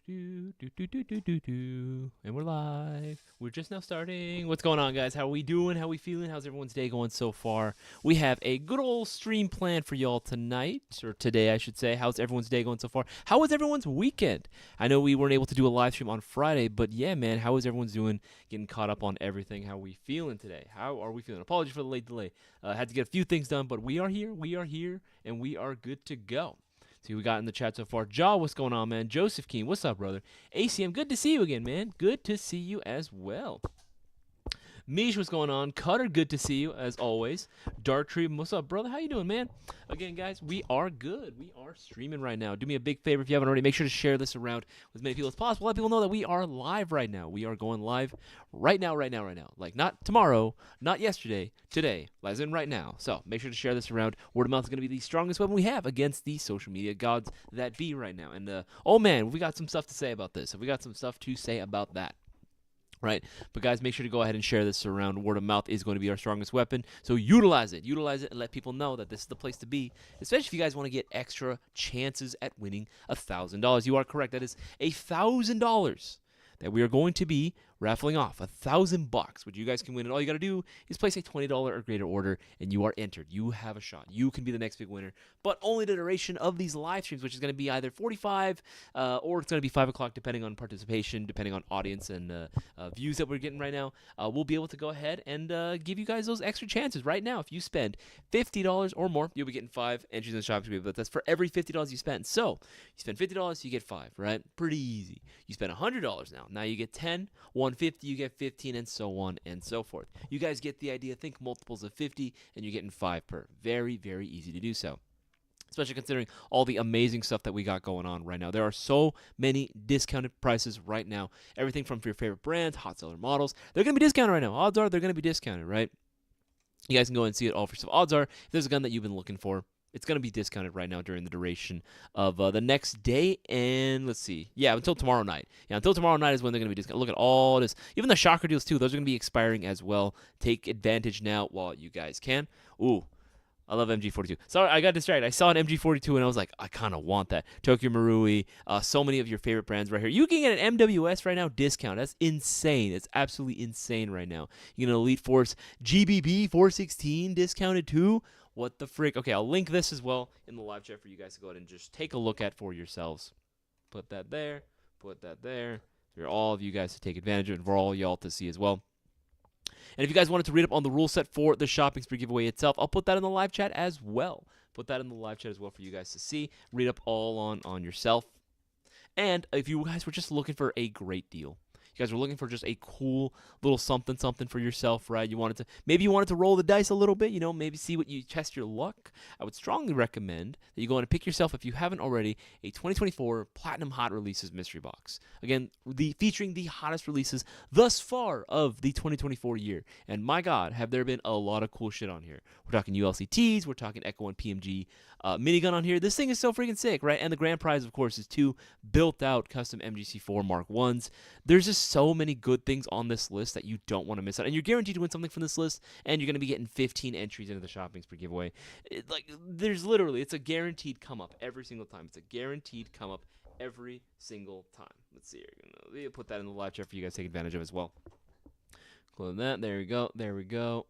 And we're live. We're just now starting. What's going on, guys? How are we doing? How are we feeling? How's everyone's day going so far? We have a good old stream planned for y'all tonight, or today, I should say. How's everyone's day going so far? How was everyone's weekend? I know we weren't able to do a live stream on Friday, but yeah, man, how is everyone's doing? Getting caught up on everything. How are we feeling today? How are we feeling? Apologies for the late delay. Had to get a few things done, but we are here, and we are good to go. See who we got in the chat so far. Jaw, what's going on, man? Joseph Keen, what's up, brother? ACM, good to see you again, man. Good to see you as well. Mish, what's going on? Cutter, good to see you as always. Dartree, what's up, brother? How you doing, man? Again, guys, we are good. We are streaming right now. Do me a big favor if you haven't already. Make sure to share this around with as many people as possible. Let people know that we are live right now. We are going live right now. Like, not tomorrow, not yesterday, today, as in right now. So make sure to share this around. Word of mouth is going to be the strongest weapon we have against the social media gods that be right now. And, oh, man, we got some stuff to say about this. We got some stuff to say about that. Right, but guys, make sure to go ahead and share this around. Word of mouth is going to be our strongest weapon, so utilize it, and let people know that this is the place to be, especially if you guys want to get extra chances at winning $1,000. You are correct, that is $1,000 that we are going to be raffling off. $1,000, which you guys can win, and all you got to do is place a $20 or greater order, and you are entered. You have a shot. You can be the next big winner, but only the duration of these live streams, which is going to be either 45 or it's going to be 5 o'clock, depending on participation, depending on audience and views that we're getting right now. We'll be able to go ahead and give you guys those extra chances right now. If you spend $50 or more, you'll be getting 5 entries in the shop, but that's for every $50 you spend. So you spend $50, you get 5, right? Pretty easy. You spend $100 now you get 10, 150, you get 15, and so on and so forth. You guys get the idea. Think multiples of 50, and you're getting 5 per. Very, very easy to do so, especially considering all the amazing stuff that we got going on right now. There are so many discounted prices right now. Everything from your favorite brands, hot seller models, they're going to be discounted right now. Odds are they're going to be discounted, right? You guys can go and see it all for yourself. Odds are, if there's a gun that you've been looking for, it's going to be discounted right now during the duration of the next day. And let's see. Yeah, until tomorrow night. Yeah, until tomorrow night is when they're going to be discounted. Look at all this. Even the shocker deals, too. Those are going to be expiring as well. Take advantage now while you guys can. Ooh, I love MG42. Sorry, I got distracted. I saw an MG42, and I was like, I kind of want that. Tokyo Marui, so many of your favorite brands right here. You can get an MWS right now discount. That's insane. It's absolutely insane right now. You get an Elite Force GBB 416 discounted, too. What the frick? Okay, I'll link this as well in the live chat for you guys to go ahead and just take a look at for yourselves. Put that there. Put that there. For all of you guys to take advantage of it, and for all y'all to see as well. And if you guys wanted to read up on the rule set for the shopping spree giveaway itself, I'll put that in the live chat as well. Put that in the live chat as well for you guys to see. Read up all on yourself. And if you guys were just looking for a great deal, you guys were looking for just a cool little something for yourself, right? Maybe you wanted to roll the dice a little bit, maybe see what you test your luck. I would strongly recommend that you go and pick yourself, if you haven't already, a 2024 Platinum Hot Releases mystery box. Again, featuring the hottest releases thus far of the 2024 year. And my God, have there been a lot of cool shit on here. We're talking ULCTs, we're talking Echo 1 PMG minigun on here. This thing is so freaking sick, right? And the grand prize, of course, is 2 built-out custom MGC4 Mark 1s. There's just so many good things on this list that you don't want to miss out. And you're guaranteed to win something from this list, and you're going to be getting 15 entries into the shopping spree giveaway. It's a guaranteed come-up every single time. It's a guaranteed come-up every single time. Let's see here. We'll put that in the live chat for you guys to take advantage of as well. Close that. There we go. There we go.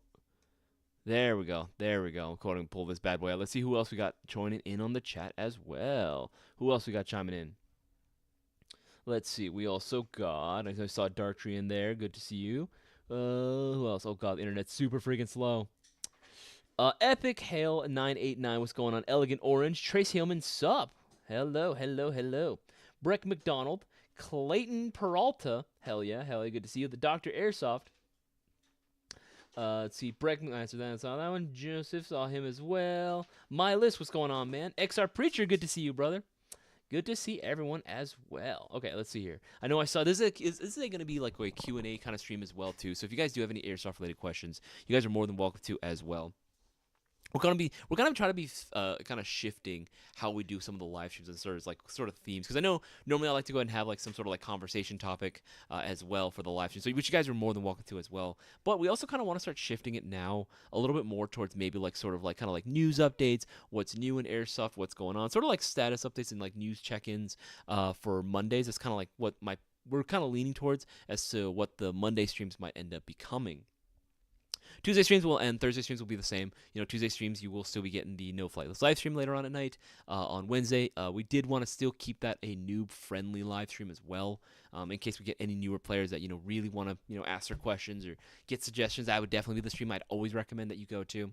There we go. There we go. Go ahead and pull this bad boy out. Let's see who else we got joining in on the chat as well. Who else we got chiming in? Let's see. We also got, I saw Dartree in there. Good to see you. Who else? Oh, God. The internet's super freaking slow. Epic Hale 989. What's going on? Elegant Orange. Trace Hillman. Sup? Hello, hello, hello. Breck McDonald. Clayton Peralta. Hell yeah. Hell yeah. Good to see you. The Dr. Airsoft. Let's see. Breck, I saw that one. Joseph, saw him as well. My list, what's going on, man? XR Preacher, good to see you, brother. Good to see everyone as well. Okay, let's see here. I know I saw this is going to be like a Q&A kind of stream as well, too. So if you guys do have any Airsoft-related questions, you guys are more than welcome to as well. we're gonna try to be kind of shifting how we do some of the live streams and sort of themes, because I know normally I like to go ahead and have like some sort of like conversation topic as well for the live stream, so which you guys are more than welcome to as well. But we also kind of want to start shifting it now a little bit more towards maybe like sort of like kind of like news updates, what's new in airsoft, what's going on, sort of like status updates and like news check-ins for Mondays. It's kind of like what my we're kind of leaning towards as to what the Monday streams might end up becoming. Tuesday streams will end. Thursday streams will be the same. Tuesday streams, you will still be getting the No Flightless live stream later on at night. On Wednesday, we did want to still keep that a noob-friendly live stream as well, in case we get any newer players that really want to ask their questions or get suggestions. That would definitely be the stream I'd always recommend that you go to.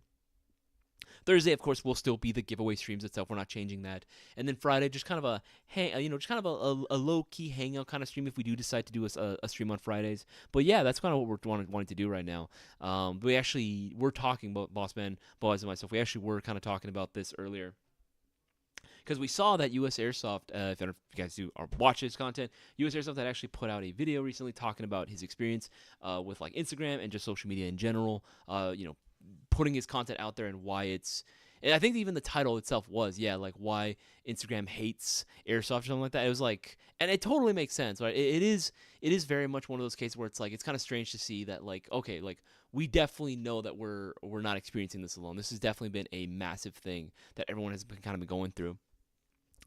Thursday, of course, will still be the giveaway streams itself. We're not changing that. And then Friday, just kind of just kind of a low key hangout kind of stream if we do decide to do a stream on Fridays. But yeah, that's kind of what we're wanting to do right now. We're talking about Bossman, Bowas, and myself. We actually were kind of talking about this earlier, because we saw that US Airsoft, if you guys do or watch his content, US Airsoft had actually put out a video recently talking about his experience with like Instagram and just social media in general. Putting his content out there and why and I think even the title itself was, like why Instagram hates airsoft or something like that. It was like, and it totally makes sense, right? It is very much one of those cases where it's like, it's kind of strange to see that, like, okay, like we definitely know that we're not experiencing this alone. This has definitely been a massive thing that everyone has been kind of been going through.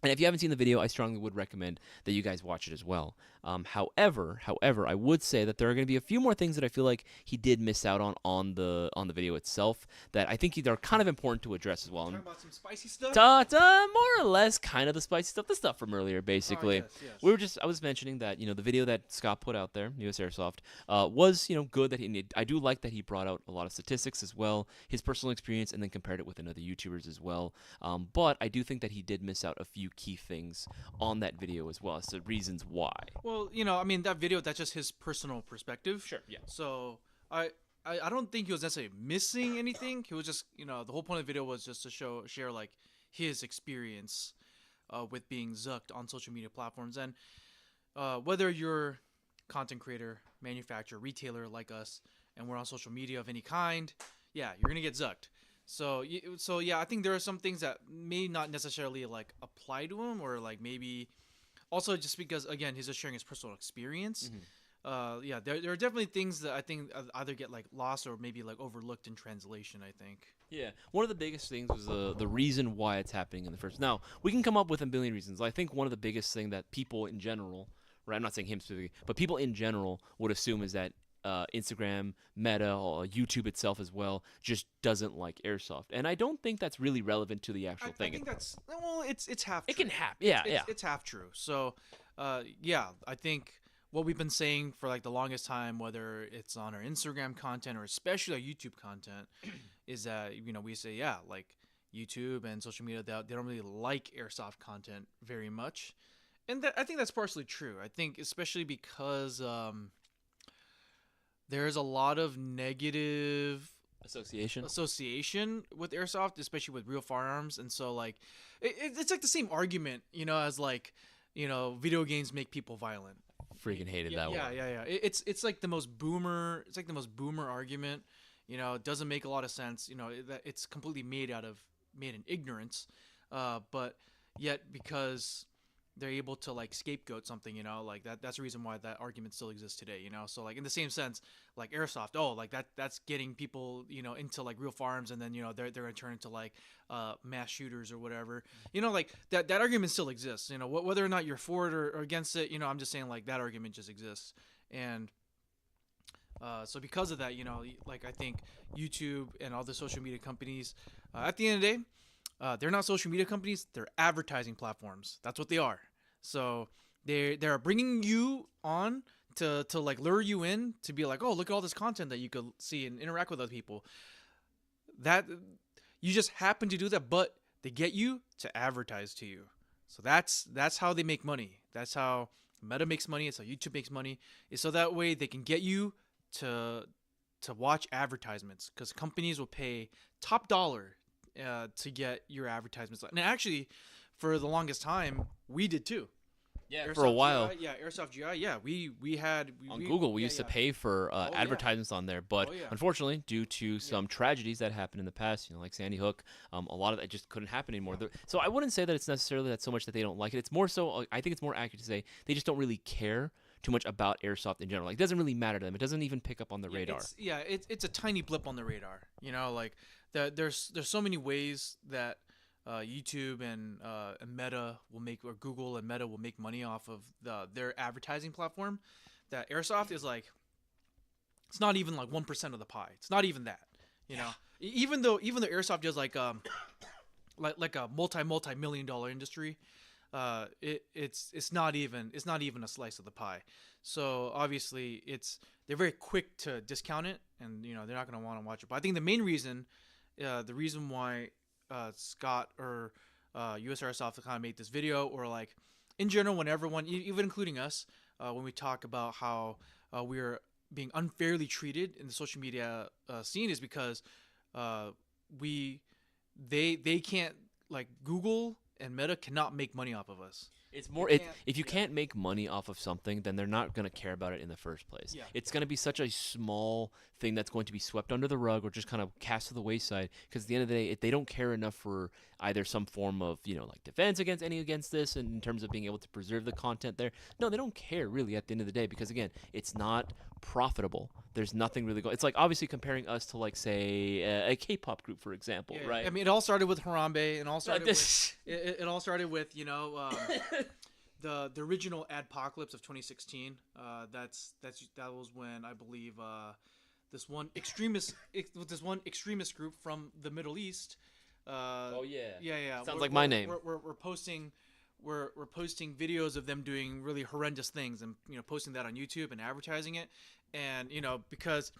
And if you haven't seen the video, I strongly would recommend that you guys watch it as well. However, I would say that there are going to be a few more things that I feel like he did miss out on the video itself that I think are kind of important to address as well. Talking about some spicy stuff? More or less kind of the spicy stuff, the stuff from earlier, basically. Oh, yes. I was mentioning that, the video that Scott put out there, US Airsoft, was, good that I do like that he brought out a lot of statistics as well, his personal experience, and then compared it with another YouTubers as well. But I do think that he did miss out a few key things on that video as well as the reasons why. Well, that video, that's just his personal perspective. Sure, yeah. So I don't think he was necessarily missing anything. He was just, the whole point of the video was just to share like his experience with being zucked on social media platforms. And whether you're content creator, manufacturer, retailer like us, and we're on social media of any kind, yeah, you're gonna get zucked. So yeah, I think there are some things that may not necessarily like apply to him, or like maybe also just because, again, he's just sharing his personal experience. Mm-hmm. Yeah, there are definitely things that I think either get like lost or maybe like overlooked in translation, I think. Yeah, one of the biggest things was the reason why it's happening in the first. Now, we can come up with a billion reasons. I think one of the biggest thing that people in general, right, I'm not saying him specifically, but people in general would assume is that Instagram, Meta, or YouTube itself as well just doesn't like airsoft, and I don't think that's really relevant to the actual thing. I think that's it's half. It true. can happen. Yeah, it's half true. So, yeah, I think what we've been saying for like the longest time, whether it's on our Instagram content or especially our YouTube content, is that we say like YouTube and social media, they don't really like airsoft content very much, and I think that's partially true. I think especially because there's a lot of negative association with airsoft, especially with real firearms, and so like it's like the same argument, as like video games make people violent. Freaking hated that one. Yeah. It's like the most boomer. It's like the most boomer argument. It doesn't make a lot of sense. That it's completely made in ignorance, but yet because they're able to like scapegoat something, like that's the reason why that argument still exists today, so like in the same sense, like airsoft, like that's getting people into like real farms, and then they're gonna turn into like mass shooters or whatever, like that argument still exists, whether or not you're for it or against it, I'm just saying like that argument just exists. And so because of that, like I think YouTube and all the social media companies, at the end of the day, they're not social media companies, they're advertising platforms. That's what they are. So they're bringing you on to like lure you in to be like, oh, look at all this content that you could see and interact with other people. That you just happen to do that, but they get you to advertise to you. So that's how they make money. That's how Meta makes money. It's how YouTube makes money. Is so that way they can get you to watch advertisements, because companies will pay top dollar to get your advertisements. And actually, for the longest time, we did too. Yeah, for a Airsoft while. GI, yeah, Airsoft GI, yeah. We had On Google, we yeah, used to yeah. pay for Oh, yeah. advertisements on there, but Oh, yeah. unfortunately, due to some tragedies that happened in the past, like Sandy Hook, a lot of that just couldn't happen anymore. So I wouldn't say that it's necessarily that so much that they don't like it. It's more so, I think it's more accurate to say they just don't really care too much about airsoft in general. Like, it doesn't really matter to them. It doesn't even pick up on the radar. It's a tiny blip on the radar. Like there's so many ways that YouTube and Meta will make, or Google and Meta will make money off of their advertising platform. That Airsoft is like, it's not even like 1% of the pie. It's not even that. Even though Airsoft is like like a multi-million-dollar industry, it's not even a slice of the pie. So obviously they're very quick to discount it, and they're not going to want to watch it. But I think the main reason, the reason why Scott or US Airsoft kind of made this video, or like in general, when everyone, even including us, when we talk about how we're being unfairly treated in the social media scene, is because they can't, like, Google and Meta cannot make money off of us. It's more if you can't make money off of something, then they're not going to care about it in the first place. Yeah. It's going to be such a small thing that's going to be swept under the rug or just kind of cast to the wayside, because at the end of the day, if they don't care enough for either some form of, like, defense against this, and in terms of being able to preserve the content there, no, they don't care really at the end of the day, because again, it's not profitable. There's nothing really going. It's like, obviously, comparing us to, like, say a K-pop group, for example, right? I mean, it all started with Harambe, and all started with it all started with the original Adpocalypse of 2016. That was when, I believe, this one extremist group from the Middle East. Oh yeah. Yeah. Sounds like my name. We're posting videos of them doing really horrendous things, and posting that on YouTube and advertising it. And because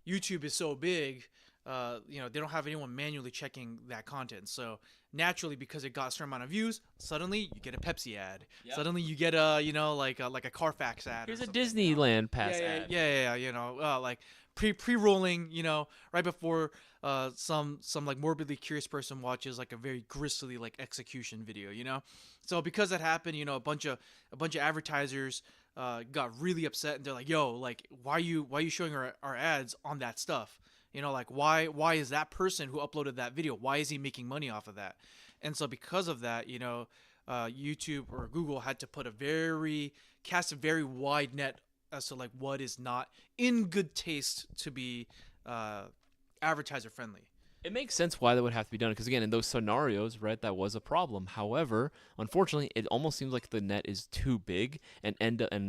YouTube is so big, they don't have anyone manually checking that content. So naturally, because it got a certain amount of views, suddenly you get a Pepsi ad. Yep. Suddenly you get like a Carfax ad. Here's a Disneyland pass ad. Yeah. Like pre-rolling, right before some like morbidly curious person watches like a very grisly like execution video, So because that happened, a bunch of advertisers got really upset, and they're like, "Yo, like, why are you showing our ads on that stuff? Like, why is that person who uploaded that video, why is he making money off of that?" And so because of that, YouTube or Google had to cast a very wide net as to like what is not in good taste to be advertiser friendly. It makes sense why that would have to be done, because again, in those scenarios, right, that was a problem. However, unfortunately, it almost seems like the net is too big, and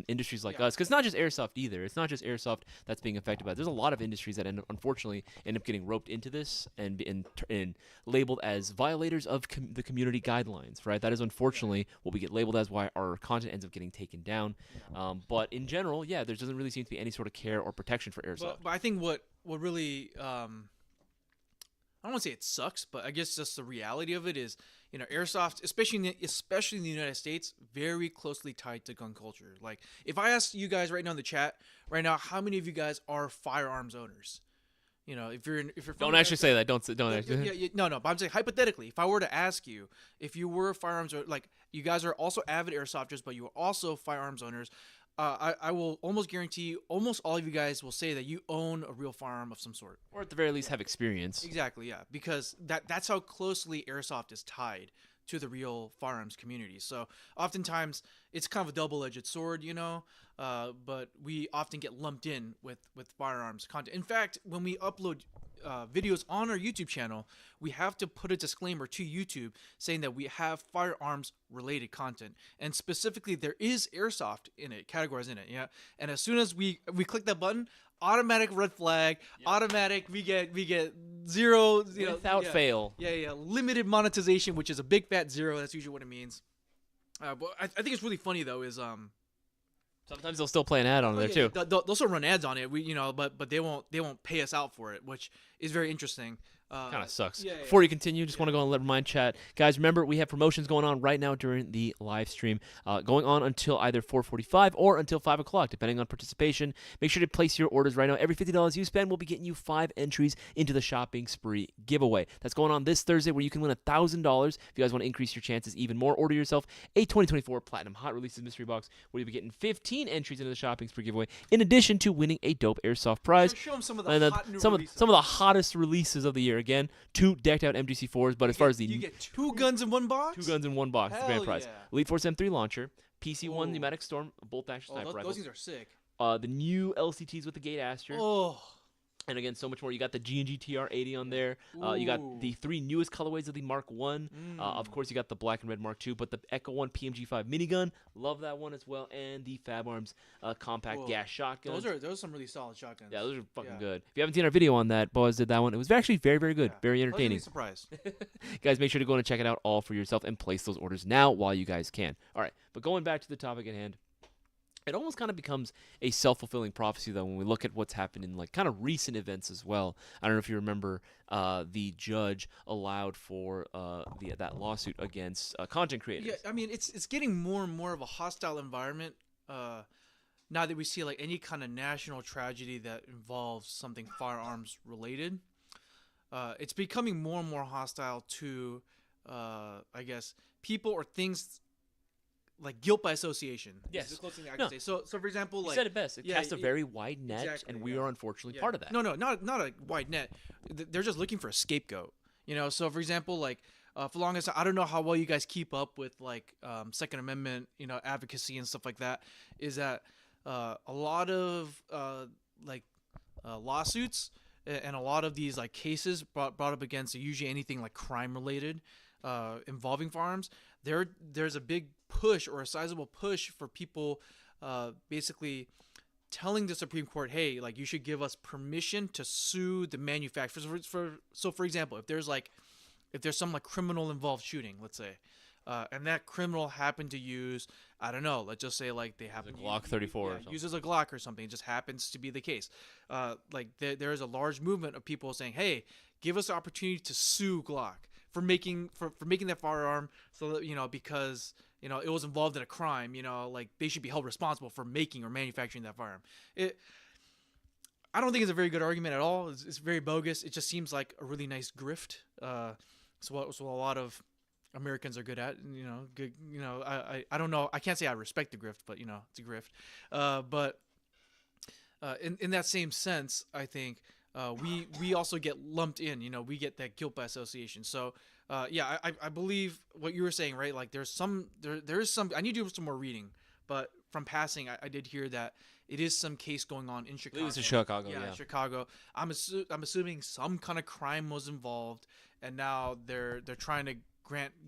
industries like us, because not just Airsoft either. It's not just Airsoft that's being affected by it. There's a lot of industries that unfortunately end up getting roped into this and labeled as violators of the community guidelines, right? That is unfortunately what we get labeled as, why our content ends up getting taken down. But in general, there doesn't really seem to be any sort of care or protection for Airsoft. But I think what really I don't want to say it sucks, but I guess just the reality of it is, Airsoft, especially in the United States, very closely tied to gun culture. Like, if I ask you guys right now in the chat right now, how many of you guys are firearms owners? If you're don't actually say that. Don't actually. No. But I'm saying hypothetically, if I were to ask you if you were firearms, like, you guys are also avid airsofters, but you are also firearms owners. I will almost guarantee almost all of you guys will say that you own a real firearm of some sort. Or at the very least have experience. Exactly, yeah. Because that's how closely Airsoft is tied to the real firearms community. So oftentimes it's kind of a double-edged sword, but we often get lumped in with firearms content. In fact, when we upload videos on our YouTube channel, we have to put a disclaimer to YouTube saying that we have firearms related content, and specifically there is airsoft in it, categories in it, and as soon as we click that button, automatic red flag. Automatic, we get zero, without fail. Limited monetization, which is a big fat zero. That's usually what it means. But I think it's really funny though is sometimes they'll still play an ad on there too. They'll still run ads on it. But they won't pay us out for it, which is very interesting. Kind of sucks. Yeah. Before you continue, just want to go and let remind chat, guys. Remember, we have promotions going on right now during the live stream, going on until either 4:45 or until 5 o'clock, depending on participation. Make sure to place your orders right now. Every $50 you spend will be getting you 5 entries into the shopping spree giveaway. That's going on this Thursday, where you can win $1,000. If you guys want to increase your chances even more, order yourself a 2024 Platinum Hot Releases mystery box, where you'll be getting 15 entries into the shopping spree giveaway, in addition to winning a dope airsoft prize. Show them some of the hot new releases. Some of the hottest releases of the year. Again, 2 decked out MGC4s, but as far as you get 2 guns in one box. 2 guns in one box, the grand Hell prize. yeah. Elite Force M3 launcher, PC1 pneumatic storm, bolt action sniper rifle. Those things are sick. The new LCTs with the gate Aster. Oh. And again, so much more. You got the G&G TR80 on there. You got the 3 newest colorways of the Mark 1. Of course, you got the black and red Mark 2, but the Echo 1 PMG5 minigun. Love that one as well. And the Fab Arms compact gas shotgun. Those are some really solid shotguns. Yeah, those are fucking good. If you haven't seen our video on that, Boaz did that one. It was actually very, very good. Very entertaining. Surprised. Guys, make sure to go and check it out all for yourself and place those orders now while you guys can. All right, but going back to the topic at hand, it almost kind of becomes a self-fulfilling prophecy, though, when we look at what's happened in, like, kind of recent events as well. I don't know if you remember, the judge allowed for that lawsuit against content creators. Yeah, I mean, it's getting more and more of a hostile environment now that we see, like, any kind of national tragedy that involves something firearms related. It's becoming more and more hostile to, I guess, people or things like guilt by association. Yes. Is the closest thing I can say. So for example, You like, said it best. It casts a very wide net, exactly, and we are unfortunately part of that. No, not a wide net. They're just looking for a scapegoat. You know, so for example, like, for long as I don't know how well you guys keep up with, like, Second Amendment, you know, advocacy and stuff like that, is that a lot of lawsuits and a lot of these, like, cases brought up against usually anything like crime related involving firearms, there's a big push or a sizable push for people basically telling the Supreme Court, hey, like, you should give us permission to sue the manufacturers. So for example, if there's some like criminal involved shooting, let's say, and that criminal happened to use, I don't know, let's just say, like, they happen a Glock 34 or something. Uses a Glock or something. It just happens to be the case. Like, there is a large movement of people saying, hey, give us the opportunity to sue Glock for making that firearm, so that, you know, because, you know, it was involved in a crime, you know, like, they should be held responsible for making or manufacturing that firearm. I don't think it's a very good argument at all. It's very bogus. It just seems like a really nice grift. So a lot of Americans are good at, you know, good, you know, I don't know. I can't say I respect the grift, but, you know, it's a grift. But in that same sense, I think we also get lumped in, you know, we get that guilt by association. So yeah, I believe what you were saying, right? Like, there is some, I need to do some more reading, but from passing, I did hear that it is some case going on in Chicago. It was in Chicago, yeah. Chicago. I'm assuming some kind of crime was involved, and now they're trying to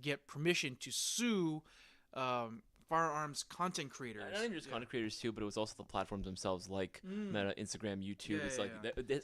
get permission to sue firearms content creators. Not even just content creators too, but it was also the platforms themselves, like Meta, Instagram, YouTube. It's like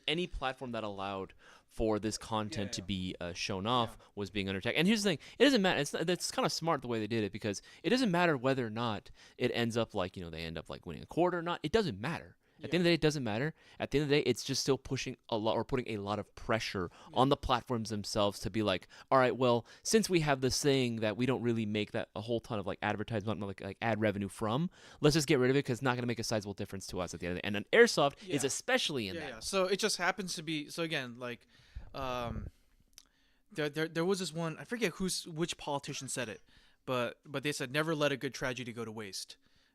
any platform that allowed for this content to be shown off was being under attack. And here's the thing: it doesn't matter. It's kind of smart the way they did it, because it doesn't matter whether or not it ends up, like, you know, they end up like winning a court or not. It doesn't matter. At the end of the day, it doesn't matter. At the end of the day, it's just still pushing a lot, or putting a lot of pressure on the platforms themselves to be like, all right, well, since we have this thing that we don't really make that a whole ton of, like, advertisement, like ad revenue from, let's just get rid of it, because it's not going to make a sizable difference to us at the end of the day. And an airsoft is especially in that. Yeah. So it just happens to be, so again, like, there was this one, I forget which politician said it, but they said, never let a good tragedy go to waste.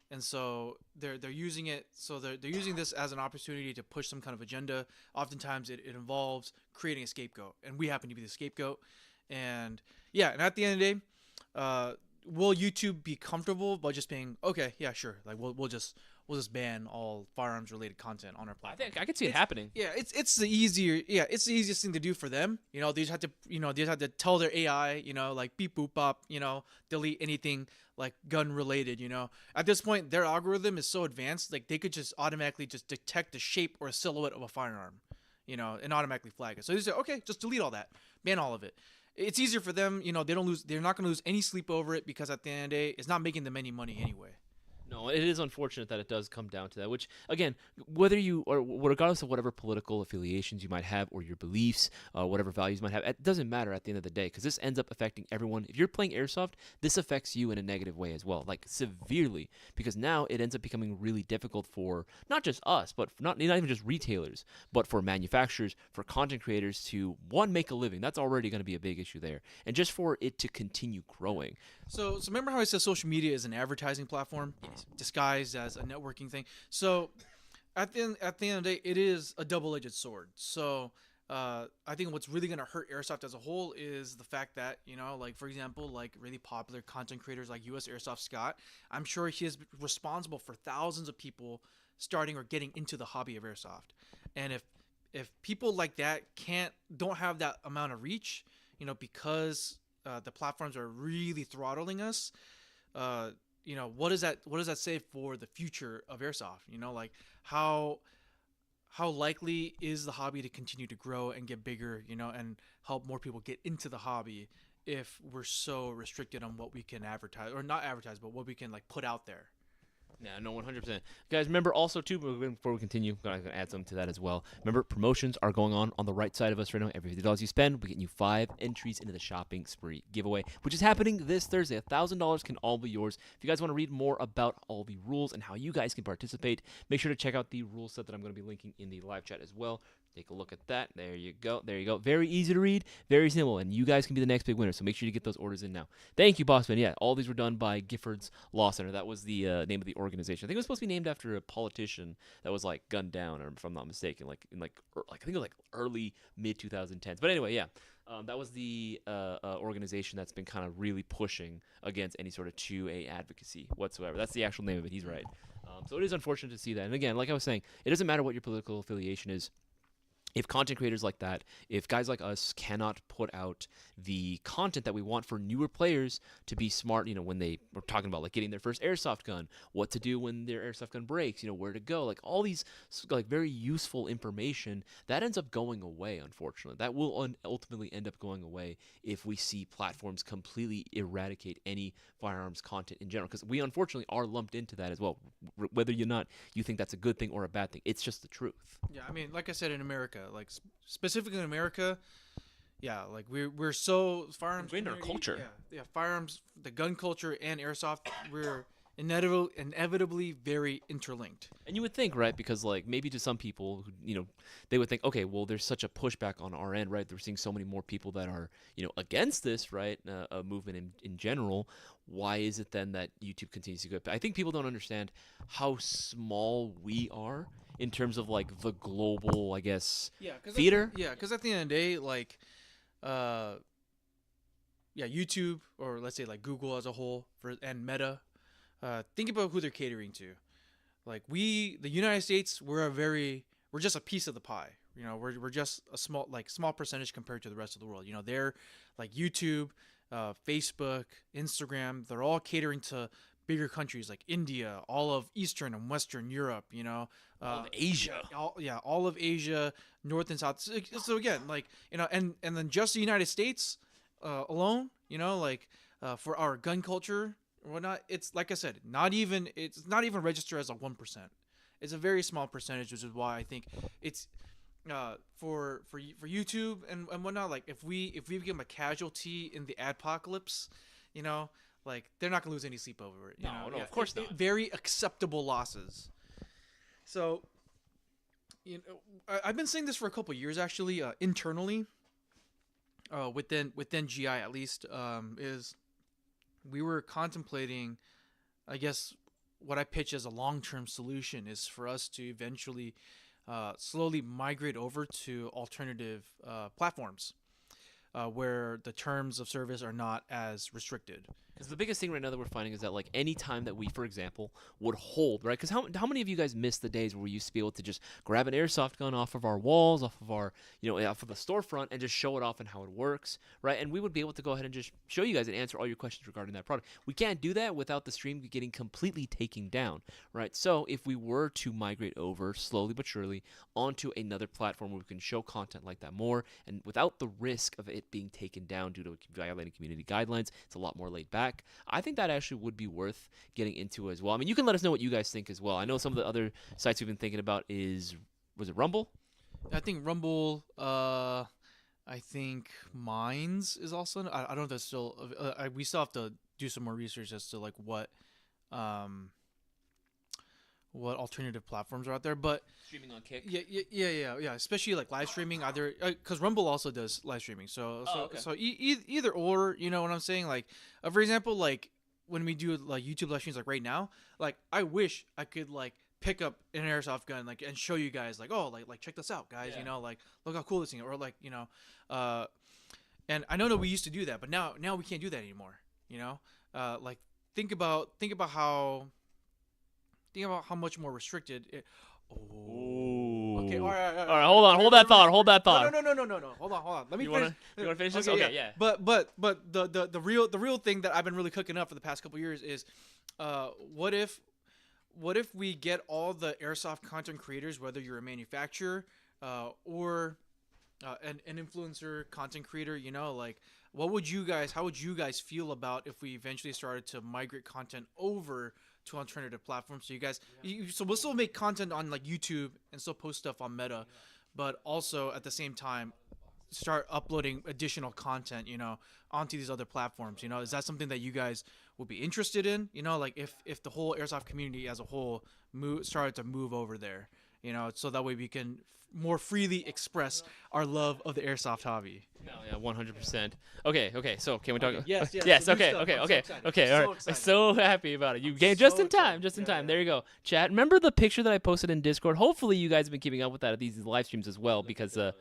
And so they're using it. So they're using this as an opportunity to push some kind of agenda. Oftentimes it involves creating a scapegoat, and we happen to be the scapegoat. And yeah, and at the end of the day, will YouTube be comfortable by just being, okay, yeah, sure, like we'll just ban all firearms related content on our platform? I think I could see it happening. Yeah, it's the easiest thing to do for them. You know, they just have to tell their AI, you know, like, beep boop bop, you know, delete anything like gun related. You know, at this point, their algorithm is so advanced, like, they could just automatically just detect the shape or a silhouette of a firearm, you know, and automatically flag it. So they say, okay, just delete all that, ban all of it. It's easier for them, you know. They're not going to lose any sleep over it, because at the end of the day, it's not making them any money anyway. No, it is unfortunate that it does come down to that. Which, again, whether you or regardless of whatever political affiliations you might have or your beliefs, whatever values you might have, it doesn't matter at the end of the day because this ends up affecting everyone. If you're playing airsoft, this affects you in a negative way as well, like severely, because now it ends up becoming really difficult for not just us, but not even just retailers, but for manufacturers, for content creators to one make a living. That's already going to be a big issue there, and just for it to continue growing. So remember how I said social media is an advertising platform, disguised as a networking thing. So at the end of the day, it is a double-edged sword. So I think what's really going to hurt airsoft as a whole is the fact that, like, for example, like really popular content creators like US Airsoft Scott, I'm sure he is responsible for thousands of people starting or getting into the hobby of airsoft. And if people like that don't have that amount of reach, because the platforms are really throttling us, what does that say for the future of airsoft? Like how likely is the hobby to continue to grow and get bigger, and help more people get into the hobby if we're so restricted on what we can advertise, or not advertise, but what we can like put out there? Yeah, no, 100%. Guys, remember also, too, before we continue, I'm going to add something to that as well. Remember, promotions are going on the right side of us right now. Every $50 you spend, we're getting you 5 entries into the shopping spree giveaway, which is happening this Thursday. $1,000 can all be yours. If you guys want to read more about all the rules and how you guys can participate, make sure to check out the rule set that I'm going to be linking in the live chat as well. Take a look at that. There you go. There you go. Very easy to read, very simple, and you guys can be the next big winner. So make sure you get those orders in now. Thank you, Bossman. Yeah, all these were done by Gifford's Law Center. That was the name of the organization. I think it was supposed to be named after a politician that was like gunned down, or if I'm not mistaken, like in I think it was like early mid 2010s. But anyway, yeah. That was the organization that's been kind of really pushing against any sort of 2A advocacy whatsoever. That's the actual name of it. He's right. So it is unfortunate to see that. And again, like I was saying, it doesn't matter what your political affiliation is. If content creators like that, if guys like us cannot put out the content that we want for newer players to be smart, when they were talking about like getting their first airsoft gun, what to do when their airsoft gun breaks, where to go, like all these like very useful information, that ends up going away, unfortunately. That will ultimately end up going away if we see platforms completely eradicate any firearms content in general, because we unfortunately are lumped into that as well, whether you think that's a good thing or a bad thing. It's just the truth. Yeah, I mean, like I said, in America, like specifically in America, yeah, like we're so firearms We're in our community, culture. yeah, firearms, the gun culture and airsoft, we're inevitably very interlinked. And you would think, right? Because like maybe to some people, they would think, okay, well, there's such a pushback on our end, right? We're seeing so many more people that are, against this, right? A movement in general. Why is it then that YouTube continues to go? I think people don't understand how small we are in terms of like the global, I guess, theater. Because at the end of the day, like, YouTube, or let's say like Google as a whole, and Meta, think about who they're catering to. Like the United States, we're just a piece of the pie. We're just a small percentage compared to the rest of the world. They're like YouTube, Facebook, Instagram. They're all catering to bigger countries like India, all of Eastern and Western Europe. All of Asia. All of Asia, North and South. So again, like and then just the United States alone. For our gun culture. Whatnot, it's like I said, it's not even registered as a 1%. It's a very small percentage, which is why I think it's for YouTube and whatnot. Like if we become a casualty in the adpocalypse, like they're not gonna lose any sleep over it. No, of course not. Very acceptable losses. So, I've been saying this for a couple of years actually, internally, within GI at least, is. We were contemplating, I guess, what I pitch as a long-term solution is for us to eventually slowly migrate over to alternative platforms where the terms of service are not as restricted. Because the biggest thing right now that we're finding is that, like, any time that we, for example, would hold, right? Because how many of you guys miss the days where we used to be able to just grab an airsoft gun off of our walls, off of our, off of the storefront and just show it off and how it works, right? And we would be able to go ahead and just show you guys and answer all your questions regarding that product. We can't do that without the stream getting completely taken down, right? So if we were to migrate over slowly but surely onto another platform where we can show content like that more and without the risk of it being taken down due to violating community guidelines, it's a lot more laid back. track. I think that actually would be worth getting into as well. I mean, you can let us know what you guys think as well. I know some of the other sites we've been thinking about was it Rumble? I think Rumble. I think Minds is also. I don't know if that's still. We still have to do some more research as to like what alternative platforms are out there. But Streaming on Kick. yeah. Especially like live streaming, either because Rumble also does live streaming. Okay. So either or, you know what I'm saying? Like, for example, like when we do like YouTube live streams, like right now, like I wish I could like pick up an airsoft gun like and show you guys like, oh, like check this out, guys. Yeah. You know, like look how cool this thing is, or like and I know that we used to do that, but now we can't do that anymore. You know, like think about how much more restricted it. Oh. Okay. All right. Hold on. Hold that thought. Hold that thought. No. Hold on. Let me You finish. wanna finish this? Okay, Okay. Yeah. But the real thing that I've been really cooking up for the past couple years is, what if we get all the airsoft content creators, whether you're a manufacturer, or an influencer content creator, you know, like how would you guys feel about if we eventually started to migrate content over to alternative platforms? So you guys, so we'll still make content on like YouTube and still post stuff on Meta, but also at the same time start uploading additional content, you know, onto these other platforms. You know, is that something that you guys would be interested in? You know, like if the whole airsoft community as a whole started to move over there, you know, so that way we can more freely express our love of the airsoft hobby. No, yeah, 100%. Okay. So can we talk? Yes. Yes. So new Okay. stuff. Okay. I'm so Okay. excited. Okay. I'm All so right. excited. So happy about it. You I'm came so just in time. excited. Just in Yeah, time. yeah. There you go. Chat. Remember the picture that I posted in Discord? Hopefully you guys have been keeping up with that at these live streams as well, because I'm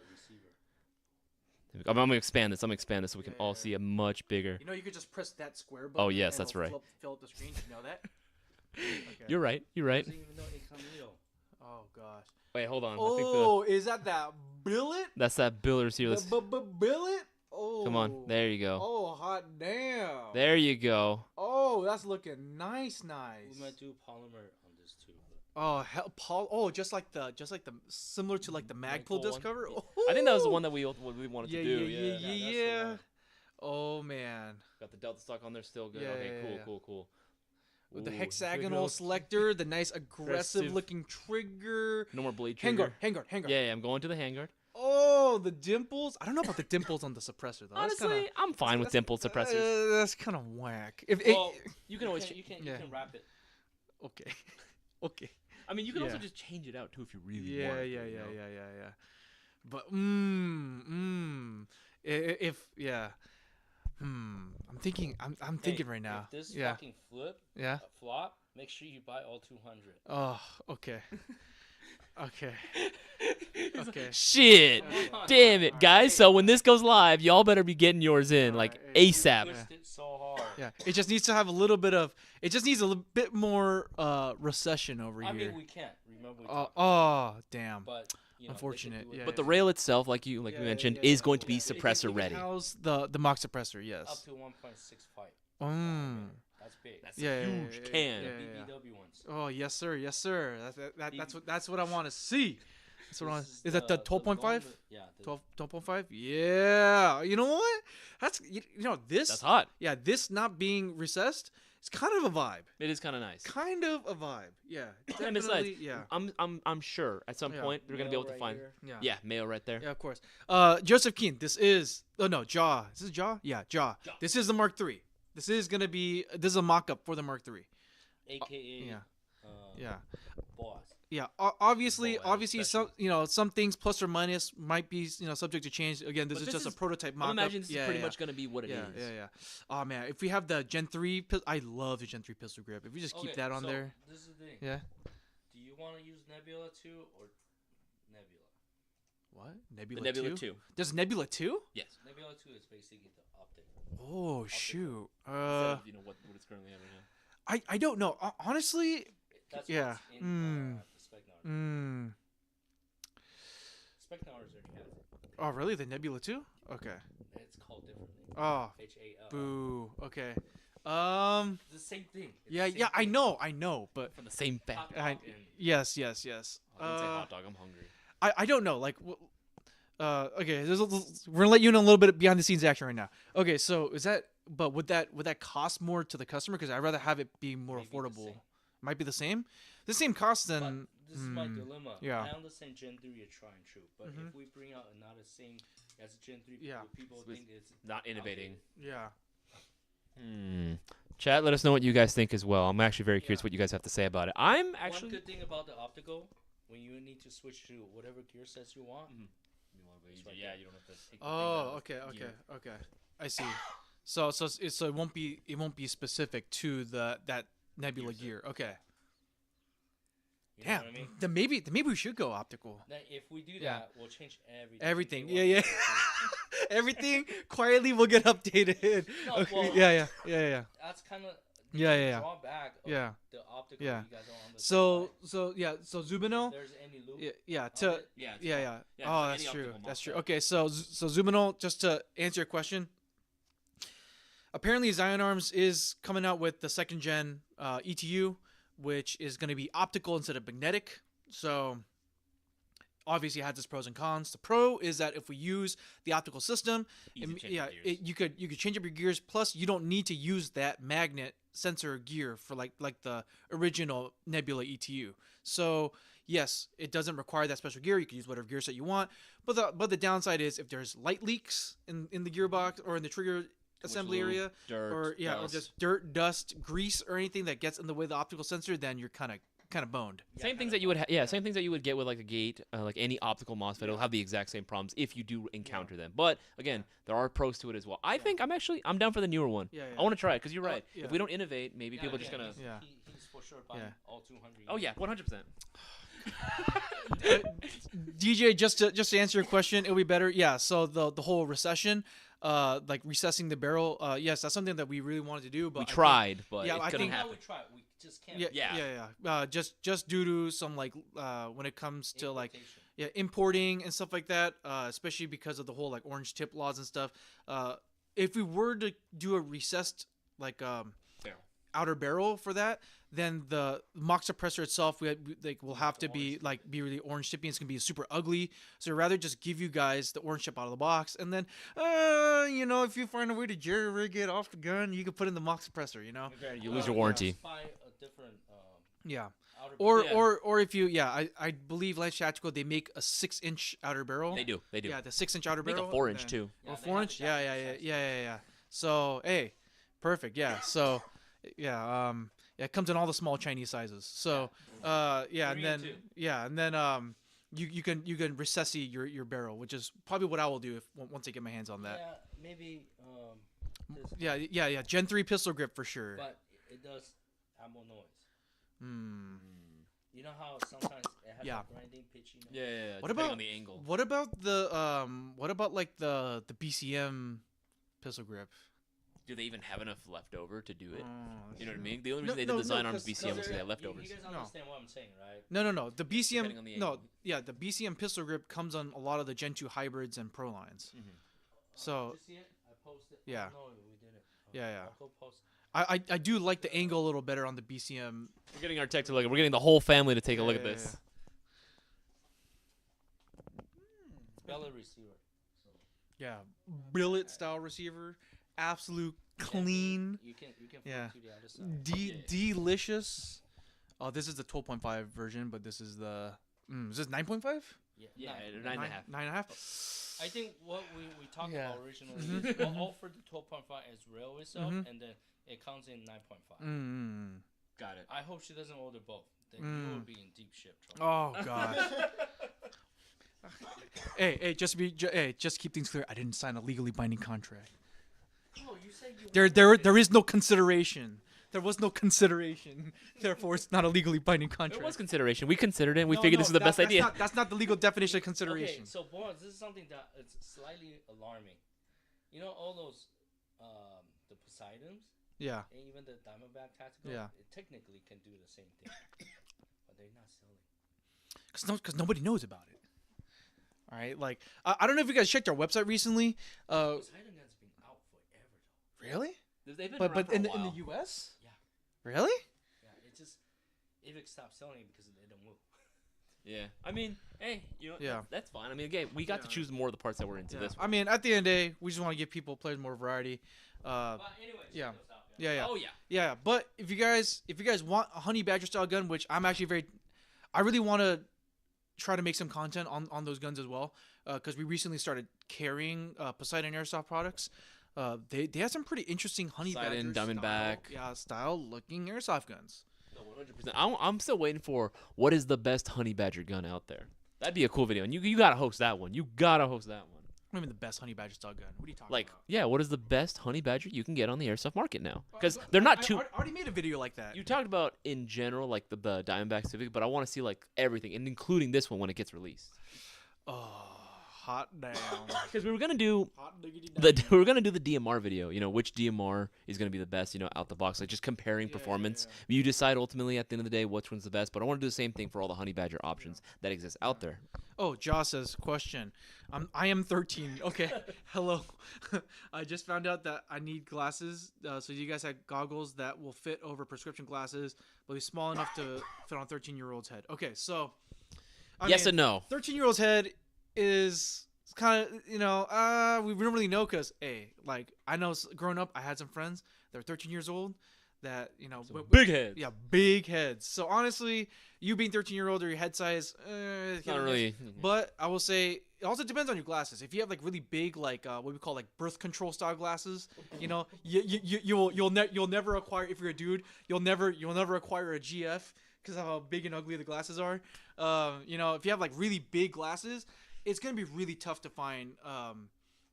gonna expand this. So we can all see a much bigger. You know, you could just press that square button. Oh, yes, and that's it'll right. Fill up the screen. You know that? Okay. You're right. Oh gosh. Wait, hold on. Oh, is that billet? That's that Billers here. Billet? Oh. Come on. There you go. Oh, hot damn. There you go. Oh, that's looking nice. We might do polymer on this too. Oh, hell, Paul. Oh, just like the similar to like the Magpul disc one? cover. Yeah. Oh. I think that was the one that we wanted to do. Yeah. that's the one. Oh man. Got the Delta stock on there still good. Yeah, Okay, yeah. cool. With the Ooh, hexagonal selector, the nice aggressive looking trigger. No more blade trigger. Handguard. Yeah, I'm going to the handguard. Oh, the dimples. I don't know about the dimples on the suppressor though. Honestly, I'm fine with dimple suppressors. That's kind of whack. Well, you can always. You can Yeah. wrap it. Okay. I mean, you can also Yeah. just change it out too if you really Yeah. want. to, But I'm thinking. I'm thinking right now. If this Yeah. fucking Yeah. flop, make sure you buy all 200. Oh. Okay. Okay. Okay. Shit. Damn it, guys. So when this goes live, y'all better be getting yours in like Alright, ASAP. Twist it so hard. Yeah. It just needs to have a little bit of. It just needs a little bit more recession over I here. mean, we can't. Remember, we Oh. talked, Damn. but you know, they could Unfortunate, do it yeah. But the rail itself, like we mentioned, is going to be It can- suppressor it can ready. house the mock suppressor. up Yes. to 1.65. Mm. That's big. That's Yeah, a yeah, huge yeah, can. yeah, BBW ones. Oh yes, sir. That's what I want to see. That's what I want. This Is that the the 12.5? longest- Yeah. 12.5? Yeah. You know what? That's this. That's hot. Yeah, this not being recessed, it's kind of a vibe. It is kind of nice. Kind of a vibe. Yeah. And besides, Definitely, yeah. I'm sure at some Yeah. point they're gonna be able to Right find. here. Yeah. Yeah, Mayo right there. Yeah, of course. Joseph Keen, this is Jaw. Is this Jaw? Yeah, Jaw. This is the Mark III. This is a mock-up for the Mark III. AKA. Yeah. Uh, Yeah. Boss. Yeah, obviously, Oh, some some things plus or minus might be subject to change. Again, this But is this just a is- prototype I'm mock-up. imagining this is pretty yeah. much gonna be what it is. Yeah. Oh man, if we have the Gen 3, I love the Gen 3 pistol grip. If we just keep Okay, that on so there, This is the thing. yeah. Do you want to use Nebula 2 or Nebula? What The Nebula, Nebula 2? 2. There's Nebula 2? Yes. Nebula 2 is basically the optic. Oh shoot. Instead of, what it's currently having now. I don't know. Honestly, That's yeah. what's in the spec now. Spec now already has it. Oh really? The Nebula 2? Okay. It's called differently. Oh, HAL. boo. Okay. It's the same thing. It's the Yeah, same yeah. I thing. know, but From the same Hot factory. dog I, and- yes. I didn't say hot dog. I'm hungry. I don't know. Like, okay, we're gonna let you know a little bit behind the scenes action right now. Okay, so is that but would that cost more to the customer? Because I'd rather have it be more Maybe the affordable. same. Might be the same. The same cost But then. this is my dilemma. yeah. I understand Gen 3 are trying true, but if we bring out another same as Gen 3, Yeah. people think it's Not innovating. Yeah. Chat, let us know what you guys think as well. I'm actually very curious Yeah. what you guys have to say about it. I'm One actually. good thing about the optical, when you need to switch to whatever gear sets you want, You right yeah, there. you don't have to take. Oh, okay. I see. So it won't be specific to that Nebula gear. Okay. you know Damn. what I mean? Then maybe we should go optical. Then if we do Yeah. that, we'll change everything. Everything. Day Yeah, one, yeah. day two. Everything quietly will get updated. No, Okay. well- Yeah. That's kind of Yeah. drawback of Yeah. the optical. Yeah. You guys don't understand. So If Zubino. there's any loop. Yeah. of To it, Yeah. yeah. Yeah, Oh, any that's true. optical That's true. MOSFET. Okay, so Zubino, just to answer your question, apparently Zion Arms is coming out with the second gen ETU, which is going to be optical instead of magnetic. So obviously it has its pros and cons. The pro is that if we use the optical system, Easy change of gears. you could change up your gears. Plus, you don't need to use that magnet sensor gear for like the original Nebula ETU. So yes, it doesn't require that special gear. You can use whatever gear set you want. But the downside is if there's light leaks in the gearbox or in the trigger assembly lube, area, dirt, or dust. just dirt, dust, grease, or anything that gets in the way of the optical sensor, then you're kind of boned. Same things that you would same things that you would get with like a gate, like any optical MOSFET. It'll have the exact same problems if you do encounter them. But again, there are pros to it as well. I think I'm down for the newer one. Yeah. I want to try it because you're right. yeah. If we don't innovate, maybe people are just gonna. Yeah. He's for sure buying Yeah. all 200. Oh yeah, 100%. DJ, just to answer your question, it'll be better. Yeah. So the whole recession, like recessing the barrel, yes, that's something that we really wanted to do. But We I think- tried, but yeah, it I couldn't think- How happen. we try it, we just can't. Yeah. Just due to some like when it comes to like Importation. importing and stuff like that, especially because of the whole like orange tip laws and stuff. If we were to do a recessed like Barrel. outer barrel for that, then the mock suppressor itself will have to be really orange tippy. It's gonna be super ugly. So I'd rather just give you guys the orange chip out of the box, and then if you find a way to jerry rig it off the gun, you can put in the mock suppressor. You lose your warranty. Just buy a different Yeah. outer Or barrel. or if you I believe Lance Tactical, they make a 6-inch outer barrel. They do. Yeah, the 6-inch outer Make barrel. a 4-inch then- too. Yeah, Or they 4-inch. have the Japanese size. Yeah. So hey, perfect. Yeah. So yeah. It comes in all the small Chinese sizes. So and Three and then two. you can recess your barrel, which is probably what I will do once I get my hands on that. Yeah, maybe. This, Yeah. Gen 3 pistol grip for sure. But it does ammo noise. Hmm. You know how sometimes it has Yeah. a grinding, pitchy noise? Yeah. What depending about- on the angle? What about the BCM pistol grip? Do they even have enough left over to do it? Oh, You know what I mean? The only No, reason they no, did the no, Zion Arms 'cause- BCM was because they You- had leftovers. You guys No. understand what I'm saying, right? No. The BCM. Depending on the No. angle. Yeah, the BCM pistol grip comes on a lot of the Gen 2 hybrids and pro lines. So Did you see it? I posted. Yeah. No, we didn't. Yeah. I'll go post. I do like the angle a little better on the BCM. We're getting our tech to look. We're getting the whole family to take a look at Yeah, this. Belly receiver. Yeah, billet style receiver, absolute clean, You can flip Yeah. to the other side. delicious. Oh, this is the 12.5 version, but this is the is this 9.5? Yeah, nine. 9.5. 9.5. I think what we talked Yeah. about originally is we'll offer the 12.5 as railway stuff, and then it comes in 9.5. Got it. I hope she doesn't order both. Then you will be in deep shit trouble. Oh gosh. Hey, just keep things clear. I didn't sign a legally binding contract. Oh, you said you There is no consideration. There was no consideration. Therefore, it's not a legally binding There contract. was consideration. We considered it. And we No, figured no, this is the best that's idea. That's not the legal definition of Okay, consideration. so Bowas, this is something that it's slightly alarming. You know all those the Poseidons Yeah. and even the Diamondback Tactical, Yeah. it technically can do the same thing, but they're not selling. Because nobody knows about it. All right, like I don't know if you guys checked our website recently. Poseidon has been out forever though. Really? They've been But around for a in the while. U.S. Yeah. Really? Yeah, it just if it stopped selling because they don't move. Yeah. I mean, hey, Yeah. that's fine. I mean, again, we got to Yeah. choose more of the parts that were into Yeah. this I one. mean, at the end of the day, we just want to give players more variety. But anyway, Yeah. check those out, guys. Yeah. Oh yeah. Yeah. But if you guys want a honey badger style gun, which I'm actually I really want to try to make some content on those guns as well, because we recently started carrying Poseidon Airsoft products. They have some pretty interesting honey Poseidon, badger Diamondback. style looking airsoft guns. No, 100%. I'm still waiting for what is the best honey badger gun out there. That'd be a cool video, and you gotta host that one. You gotta host that one. What do you mean the best honey badger style gun? What are you talking Like, about? yeah, what is the best honey badger you can get on the airsoft market now? Because they're not too. I already made a video like that. You talked about in general, like the Diamondback Civic, but I want to see like everything, and including this one when it gets released. Oh, hot damn. Because we were gonna do Hot diggity the damn. we were gonna do the DMR video. Which DMR is gonna be the best? Out the box, like just comparing Yeah, performance. You decide ultimately at the end of the day which one's the best. But I want to do the same thing for all the honey badger options that exist out there. Oh, Josh says, question. I am 13. Okay, hello. I just found out that I need glasses. So you guys had goggles that will fit over prescription glasses, but be small enough to fit on a 13-year-old's head. Okay, so. Yes and no. 13-year-old's head is kind of, we don't really know because, hey, like, I know growing up, I had some friends that were 13 years old that, Big head. Yeah, big heads. So honestly, you being 13-year-old or your head size, Not really. But I will say it also depends on your glasses. If you have like really big, like what we call like birth control style glasses, you'll never acquire. If you're a dude, you'll never acquire a GF because of how big and ugly the glasses are. If you have like really big glasses, it's gonna be really tough to find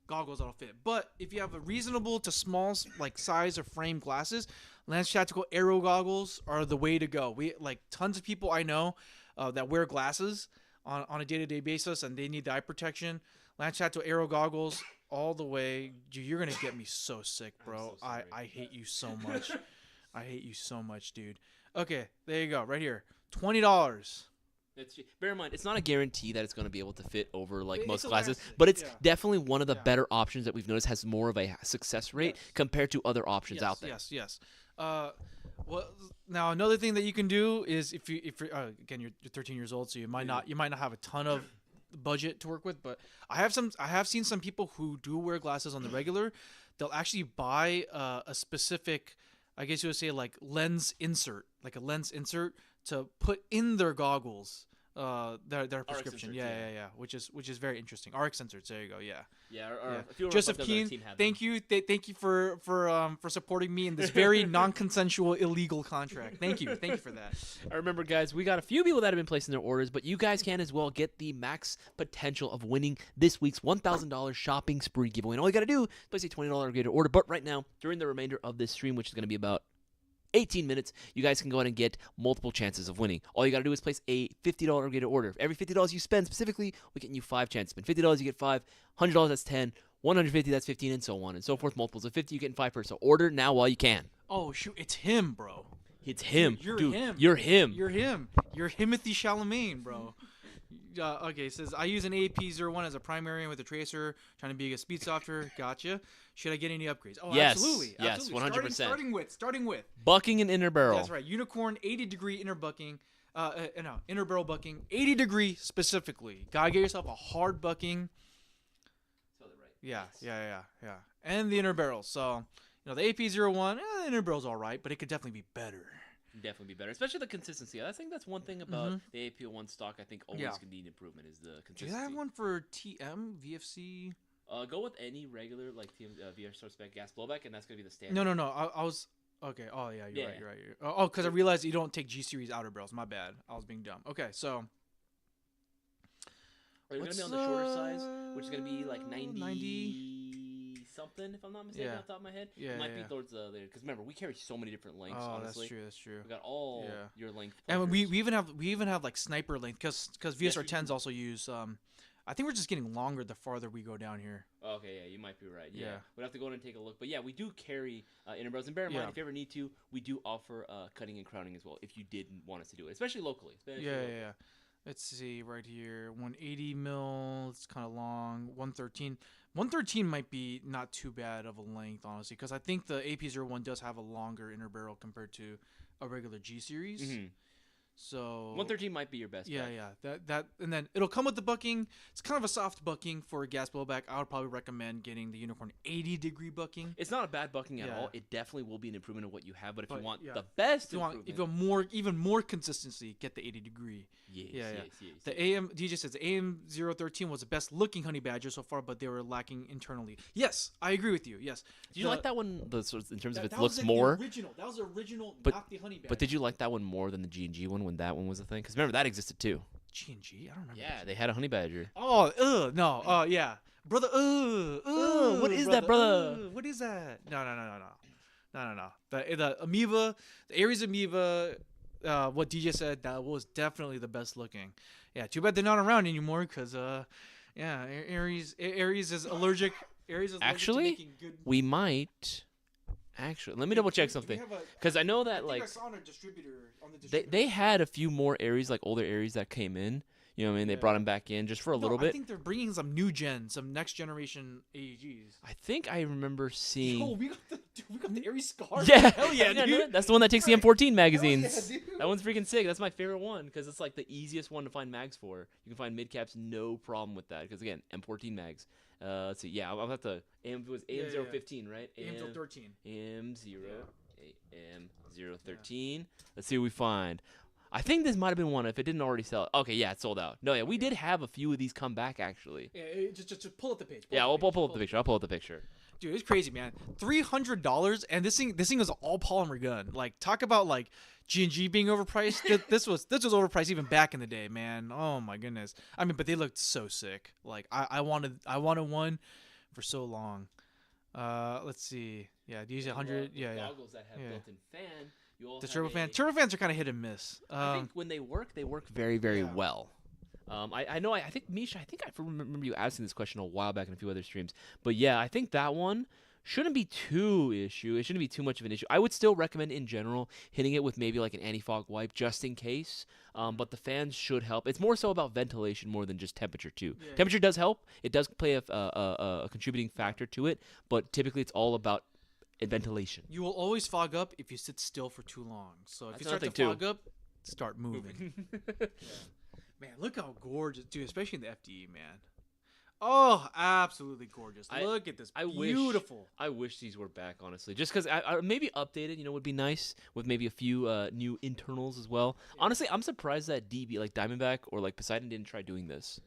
goggles that'll fit. But if you have a reasonable to small like size or frame glasses, Lance Tactical Aero goggles are the way to go. We like tons of people I know that wear glasses on a day-to-day basis, and they need the eye protection. Lance Tactical Aero goggles all the way. Dude, you're gonna get me so sick, bro. So sorry. I hate you so much. I hate you so much, dude. Okay, there you go, right here, $20. Bear in mind, it's not a guarantee that it's going to be able to fit over like It's most elastic, classes, but it's yeah. definitely one of the Yeah. better options that we've noticed has more of a success rate Yes. compared to other options out there. Yes. Well, now another thing that you can do is if you're again you're 13 years old, so you might not have a ton of budget to work with, but I have seen some people who do wear glasses on the regular. They'll actually buy a specific, I guess you would say, like a lens insert to put in their goggles. Their prescription, sensors, yeah, which is very interesting. RX sensors, there you go, yeah. Yeah. Joseph Keen, thank you for supporting me in this very non-consensual illegal contract. Thank you for that. I remember, guys, we got a few people that have been placing their orders, but you guys can as well get the max potential of winning this week's $1,000 shopping spree giveaway. And all you got to do is place a $20 or greater order. But right now, during the remainder of this stream, which is going to be about 18 minutes, you guys can go ahead and get multiple chances of winning. All you got to do is place a $50 or greater order. For every $50 you spend specifically, we're getting you 5 chances. Spend $50, you get 5. $100, that's 10. $150, that's 15, and so on and so forth. Multiples of 50, you get 5 per. So order now while you can. Oh shoot, it's him, bro. It's him. You're Dude, him. You're him. You're him. You're Timothy Chalamet, bro. Okay, it says I use an AP01 as a primary with a tracer, trying to be a speed softer. Gotcha. Should I get any upgrades? Oh, Yes. absolutely. Yes, 100%. Starting with. Bucking an inner barrel. That's right. Unicorn 80-degree inner bucking. Inner barrel bucking. 80-degree specifically. Gotta get yourself a hard bucking. Yeah. And the inner barrel. So, the AP01, the inner barrel's all right, but it could definitely be better. Definitely be better, especially the consistency. I think that's one thing about the AP01 stock. I think always can need improvement is the Do consistency. you have one for TM, VFC? Go with any regular like TM, VR source spec gas blowback, and that's gonna be the standard. No. I was okay. Oh yeah, you're right. Oh, because I realized you don't take G series outer barrels. My bad. I was being dumb. Okay, so Are you gonna be on the shorter size, which is gonna be like 90 something, if I'm not mistaken, off the top of my head. Yeah, it might be yeah. towards the later, because remember we carry so many different lengths. Oh, honestly, that's true. We got all your length. And we pleasures. even have like sniper length because Yes, VSR 10s also use. I think we're just getting longer the farther we go down here. Okay, yeah, you might be right. Yeah, Yeah. we'd have to go in and take a look. But yeah, we do carry inner barrels. And bear in mind, Yeah. if you ever need to, we do offer cutting and crowning as well, if you didn't want us to do it, especially locally. Yeah. Let's see right here. 180 mil. It's kind of long. 113. 113 might be not too bad of a length, honestly, because I think the AP01 does have a longer inner barrel compared to a regular G series. Mm-hmm. So 113 might be your best yeah, bet. yeah. That and then it'll come with the bucking. It's kind of a soft bucking for a gas blowback. I would probably recommend getting the Unicorn 80-degree bucking. It's not a bad bucking at Yeah. all. It definitely will be an improvement of what you have. But if you want yeah. the best If you want improvement, even more consistency, get the 80-degree. yes, Yeah, yeah. yes. The AM DJ says the AM013 was the best looking honey badger so far, but they were lacking internally. Yes, I agree with you. Yes. Did you like that one? In terms of it that looks was like more. The original. That was the original. But- not the honey badger. But did you like that one more than the G&G one when that one was a thing? Because remember that existed too. G&G? I don't remember. Yeah, they had a honey badger. Oh, no. Oh, yeah. Brother, what is that, brother? What is that? No. The amoeba, the Aries amoeba, what DJ said, that was definitely the best looking. Yeah, too bad they're not around anymore because, yeah, Aries is allergic. Aries is Actually, allergic to making good. We might. Actually, let me double check something. Because I know that I like saw on a distributor. they had a few more Aries, like older Aries that came in. You know what I mean? They brought them back in just for a little I bit. think they're bringing some new gen, some next generation AEGs. I think I remember seeing. Oh, we got the Aries Scar. Yeah, Hell yeah, dude. That's the one that takes the M14 magazines. Hell yeah, dude. That one's freaking sick. That's my favorite one because it's like the easiest one to find mags for. You can find mid caps, no problem with that. Because again, M14 mags. Let's see. Yeah, I'll have to. It was AM015, right? AM013. AM013. Let's see what we find. I think this might have been one if it didn't already sell. Okay, yeah, it's sold out. No, yeah, we did have a few of these come back actually. Yeah, just pull up the page. I'll pull up the picture. I'll pull up the picture. Dude, it's crazy, man. $300, and this thing is all polymer gun. Like, talk about like G&G being overpriced. this was overpriced even back in the day, man. Oh my goodness. I mean, but they looked so sick. Like, I wanted one for so long. Let's see. Yeah, these 100. Yeah. Goggles that have built-in fan. You all The have turbofans are kind of hit and miss. I think when they work very, very Yeah. well. I know. I think Misha. I think I remember you asking this question a while back in a few other streams. But yeah, I think that one shouldn't be too issue. It shouldn't be too much of an issue. I would still recommend in general hitting it with maybe like an anti-fog wipe just in case. But the fans should help. It's more so about ventilation more than just temperature too. Yeah. Temperature does help. It does play a contributing factor to it. But typically, it's all about ventilation. You will always fog up if you sit still for too long. So if That's you start to another thing, fog up, start moving. Man, look how gorgeous, dude. Especially in the FDE, man. Oh, absolutely gorgeous. Look at this. Beautiful. I wish these were back, honestly. Just because I maybe updated, would be nice with maybe a few new internals as well. Yeah. Honestly, I'm surprised that DB, like Diamondback or like Poseidon, didn't try doing this.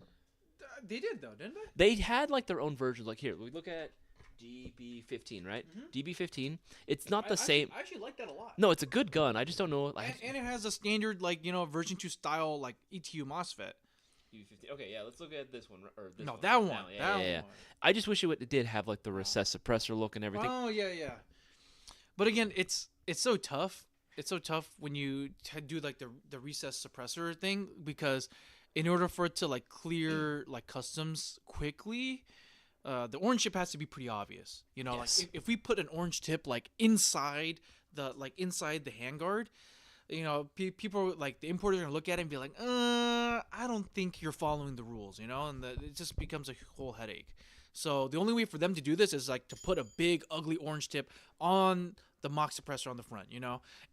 They did, though, didn't they? They had like their own versions. Like here, we look at DB15, right? Mm-hmm. DB15. It's not the same. I actually like that a lot. No, it's a good gun. I just don't know. And it has a standard, like, version 2 style, like, ETU MOSFET. DB15. Okay, yeah, let's look at this one. Or this No, one. that one. No, yeah. I just wish it did have like the recessed suppressor look and everything. Oh, yeah. But again, it's so tough. It's so tough when you do like the recessed suppressor thing, because in order for it to like clear like customs quickly, the orange tip has to be pretty obvious. Yes. Like if we put an orange tip like inside the handguard, people like the importers are gonna look at it and be like, I don't think you're following the rules, and it just becomes a whole headache. So the only way for them to do this is like to put a big ugly orange tip on the mock suppressor on the front,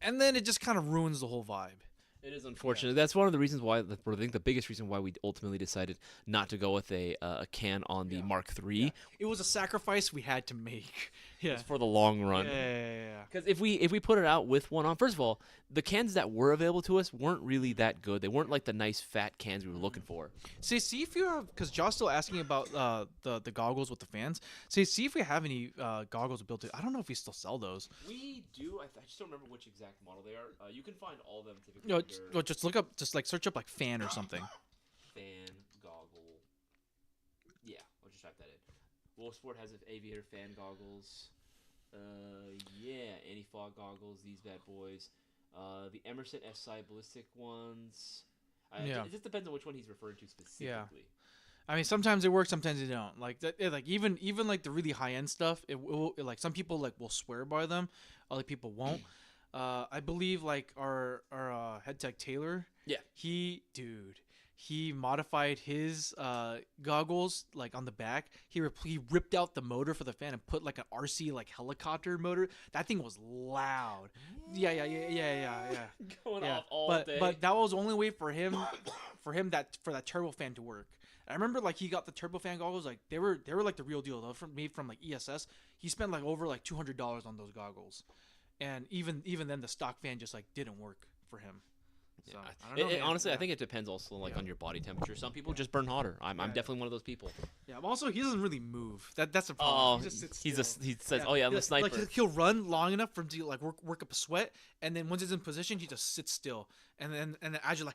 and then it just kind of ruins the whole vibe. It is unfortunate. Yeah. That's one of the reasons why, I think the biggest reason why we ultimately decided not to go with a can on the Mark III. Yeah. It was a sacrifice we had to make. Yeah. It's for the long run. Yeah. Because if we put it out with one on, first of all, the cans that were available to us weren't really that good. They weren't like the nice fat cans we were looking for. See if you have, because Josh's still asking about the goggles with the fans. See if we have any goggles built in. I don't know if we still sell those. We do. I just don't remember which exact model they are. You can find all of them typically. Just look up, search up like fan or something. Fan goggle. Yeah, I'll just type that in. Wolfsport has an aviator fan goggles. Anti-fog goggles. These bad boys. The Emerson SI ballistic ones. It just depends on which one he's referring to specifically. Yeah. I mean, sometimes they work, sometimes they don't. Like that, like even like the really high end stuff. It will, like some people like will swear by them, other people won't. I believe like our head tech Taylor. Yeah. He he modified his goggles like on the back. He ripped out the motor for the fan and put like an RC like helicopter motor. That thing was loud. Yeah. Going Yeah, off all but day. but that was the only way for that turbofan to work. I remember like he got the turbofan goggles, like they were like the real deal. They were made from like ESS. He spent like over like $200 on those goggles, and even then the stock fan just like didn't work for him. So I don't know, man. Honestly, I Yeah. think it depends also like Yeah. on your body temperature. Some people just burn hotter. I'm definitely one of those people. Yeah, but also he doesn't really move. That's the problem. Oh, He just sits he still. says, "Oh yeah, I'm the Like sniper." he'll run long enough for him to like work up a sweat, and then once he's in position, he just sits still. And then as you're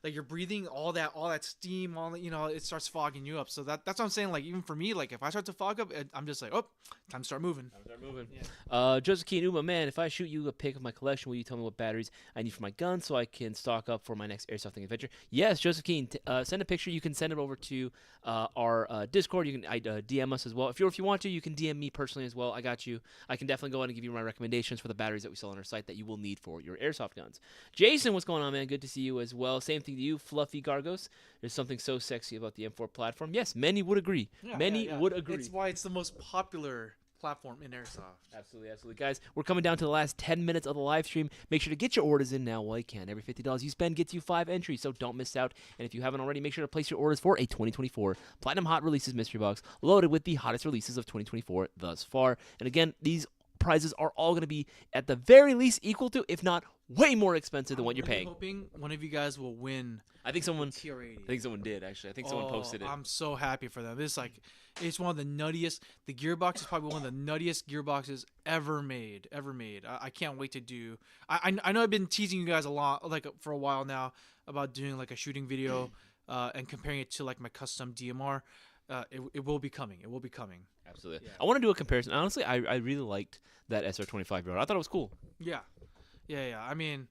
like you're breathing all that steam, it starts fogging you up. So that's what I'm saying. Like even for me, like if I start to fog up, I'm just like, oh, time to start moving. Start moving. Yeah. Joseph Kianuma, man, if I shoot you a pic of my collection, will you tell me what batteries I need for my gun so I can stock up for my next airsofting adventure? Yes, Joseph Keen, send a picture. You can send it over to our Discord. You can DM us as well. If you want to, you can DM me personally as well. I got you. I can definitely go ahead and give you my recommendations for the batteries that we sell on our site that you will need for your airsoft guns. Jason, what's going on, man? Good to see you as well. Same thing to you, Fluffy Gargos. There's something so sexy about the M4 platform. Yes, many would agree. Many would agree. It's why it's the most popular platform in airsoft. Absolutely. Guys, we're coming down to the last 10 minutes of the live stream. Make sure to get your orders in now while you can. Every $50 you spend gets you 5 entries, so don't miss out. And if you haven't already, make sure to place your orders for a 2024 Platinum Hot Releases Mystery Box, loaded with the hottest releases of 2024 thus far. And again, these prizes are all going to be at the very least equal to, if not way more expensive than what you're paying. I'm hoping one of you guys will win. I think someone TR80. did, actually. I think someone posted it. I'm so happy for them. It's one of the nuttiest. The gearbox is probably one of the nuttiest gearboxes ever made. I can't wait to do. I know I've been teasing you guys a lot, like for a while now, about doing like a shooting video, and comparing it to like my custom DMR. It will be coming. It will be coming. Absolutely. Yeah. I want to do a comparison. Honestly, I really liked that SR25 build. I thought it was cool. Yeah. I mean,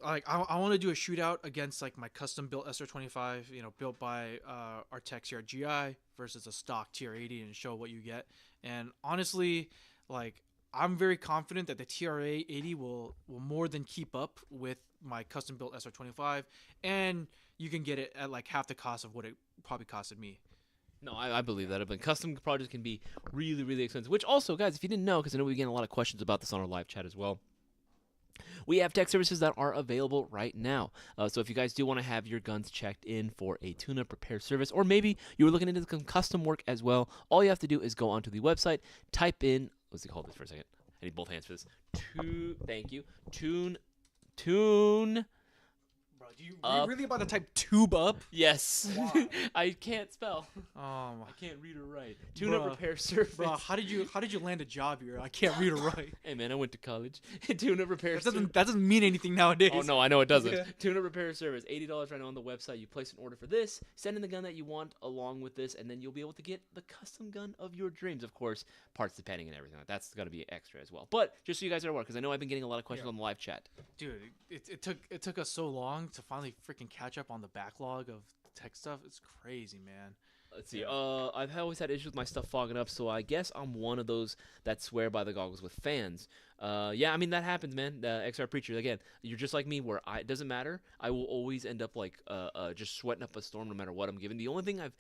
like I want to do a shootout against like my custom built SR25, built by our techs here at GI versus a stock TR80 and show what you get. And honestly, like I'm very confident that the TR80 will more than keep up with my custom built SR25, and you can get it at like half the cost of what it probably costed me. No, I believe that. But custom projects can be really, really expensive. Which also, guys, if you didn't know, because I know we're getting a lot of questions about this on our live chat as well, we have tech services that are available right now. So if you guys do want to have your guns checked in for a tune-up repair service, or maybe you were looking into some custom work as well, all you have to do is go onto the website, type in, let's see, hold this for a second. I need both hands for this. Thank you. Tune. Bro, are you really about to type tube up? Yes. Why? I can't spell. Oh my. I can't read or write. Tune-up repair service. Bro, how did you land a job here? I can't read or write. Hey man, I went to college. Tune-up repair service. That doesn't mean anything nowadays. Oh no, I know it doesn't. Yeah. Tune-up repair service, $80 right now on the website. You place an order for this, send in the gun that you want along with this, and then you'll be able to get the custom gun of your dreams. Of course, parts depending and everything. That's got to be extra as well. But just so you guys are aware, because I know I've been getting a lot of questions on the live chat. Dude, it took us so long to finally freaking catch up on the backlog of tech stuff. It's crazy, man. Let's see. I've always had issues with my stuff fogging up, so I guess I'm one of those that swear by the goggles with fans. Yeah, I mean that happens, man. XR Preacher, again, you're just like me, where it doesn't matter. I will always end up like just sweating up a storm no matter what I'm given. The only thing I've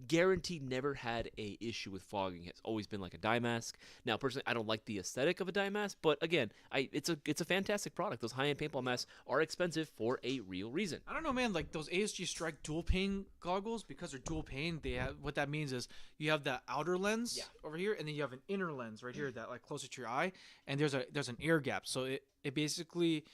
guaranteed never had a issue with fogging has always been like a dye mask. Now personally I don't like the aesthetic of a dye mask, but again it's a fantastic product. Those high-end paintball masks are expensive for a real reason. I don't know, man. Like those ASG Strike dual pane goggles, because they're dual pane, they have, what that means is you have the outer lens over here, and then you have an inner lens right here that like closer to your eye, and there's an air gap, so it basically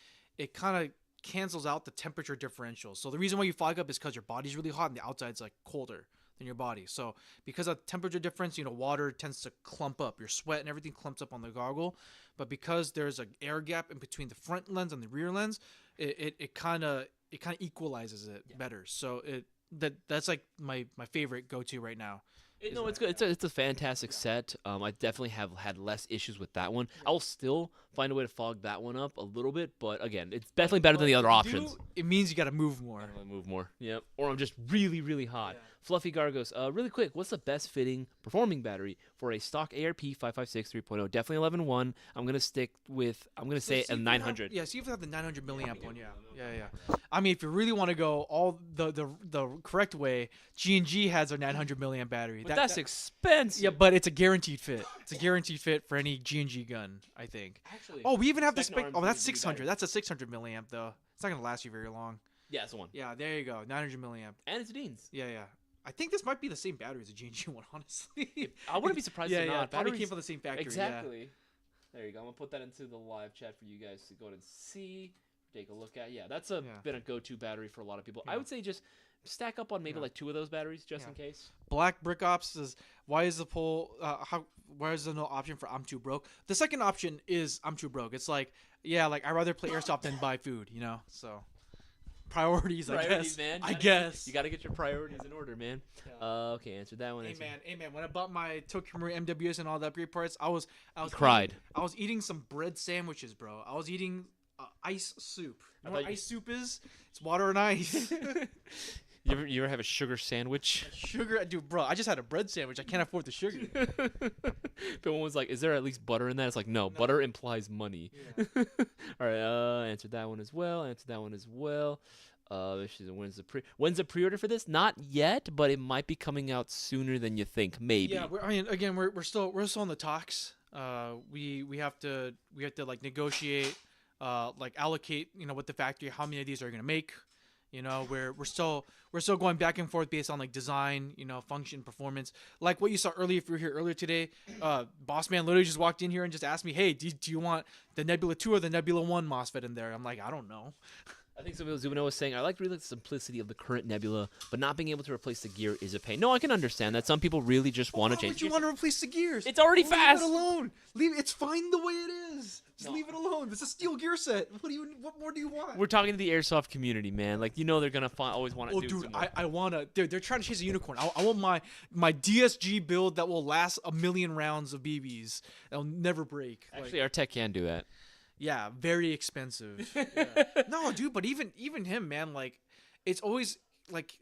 kind of cancels out the temperature differential. So the reason why you fog up is because your body's really hot and the outside's like colder than your body. So because of temperature difference, water tends to clump up. Your sweat and everything clumps up on the goggle. But because there's an air gap in between the front lens and the rear lens, it kind of equalizes it better. So that's like my favorite go-to right now. No, it's good. It's a fantastic set. I definitely have had less issues with that one. I will still find a way to fog that one up a little bit, but again, it's definitely better than the other options. It means you got to move more. I move more. Yep. Or I'm just really, really hot. Yeah. Fluffy Gargos. Really quick, what's the best fitting performing battery for a stock ARP 556 3.0? Definitely 11.1. I'm gonna stick with. I'm gonna say See a if we 900. Yeah, see if we have the 900 milliamp one. Yeah. I mean, if you really want to go all the correct way, G&G has a 900 milliamp battery. But that's expensive. Yeah, but it's a guaranteed fit. It's a guaranteed fit for any G&G gun, I think. Actually. Oh, we even have the Second spec. arm's Oh, really that's good 600. battery. That's a 600 milliamp though. It's not gonna last you very long. Yeah, it's the one. Yeah, there you go. 900 milliamp. And it's Dean's. Yeah. I think this might be the same battery as a G&G one, honestly. I wouldn't be surprised if yeah, not. probably Batteries- came from the same factory. Exactly. There you go. I'm gonna put that into the live chat for you guys to go and see, take a look at. Yeah, that's been a go-to battery for a lot of people. I Yeah. would say just stack up on maybe Yeah. like 2 of those batteries just Yeah. in case. Black Brick Ops says, why is the poll? Why is there no option for I'm too broke? The second option is I'm too broke. It's like, yeah, like I'd rather play airsoft than buy food, you know. So priorities, I guess. Man. I guess. You gotta get your priorities in order, man. Yeah. Okay, answered that one. Amen. When I bought my Tokyo Marine MWS and all the upgrade parts, I was cried. I was eating some bread sandwiches, bro. I was eating ice soup. You know what ice soup is? It's water and ice. You ever have a sugar sandwich? Sugar, dude, bro. I just had a bread sandwich. I can't afford the sugar. If one was like, "Is there at least butter in that?" It's like, no. Butter implies money. Yeah. All right, answered that one as well. When's the pre-order for this? Not yet, but it might be coming out sooner than you think. Maybe. Yeah, we're still in the talks. We have to like negotiate, like allocate, with the factory how many of these are gonna make. We're still going back and forth based on like design, function, performance. Like what you saw earlier, if you were here earlier today, Boss Man literally just walked in here and just asked me, "Hey, do you want the Nebula 2 or the Nebula 1 MOSFET in there?" I'm like, I don't know. I think Zubino was saying, I like really the simplicity of the current Nebula, but not being able to replace the gear is a pain. No, I can understand that. Some people really just want to change. Why would you want to replace the gears? It's already Leave fast. it alone. It's fine the way it is. Just No. leave it alone. It's a steel gear set. What more do you want? We're talking to the airsoft community, man. Like, they're gonna always want to Oh, do. dude, some more. I wanna. They're trying to chase a unicorn. I want my DSG build that will last 1,000,000 rounds of BBs. That'll never break. Actually, our tech can do that. Yeah, very expensive. Yeah. No, dude, but even him, man, like, it's always like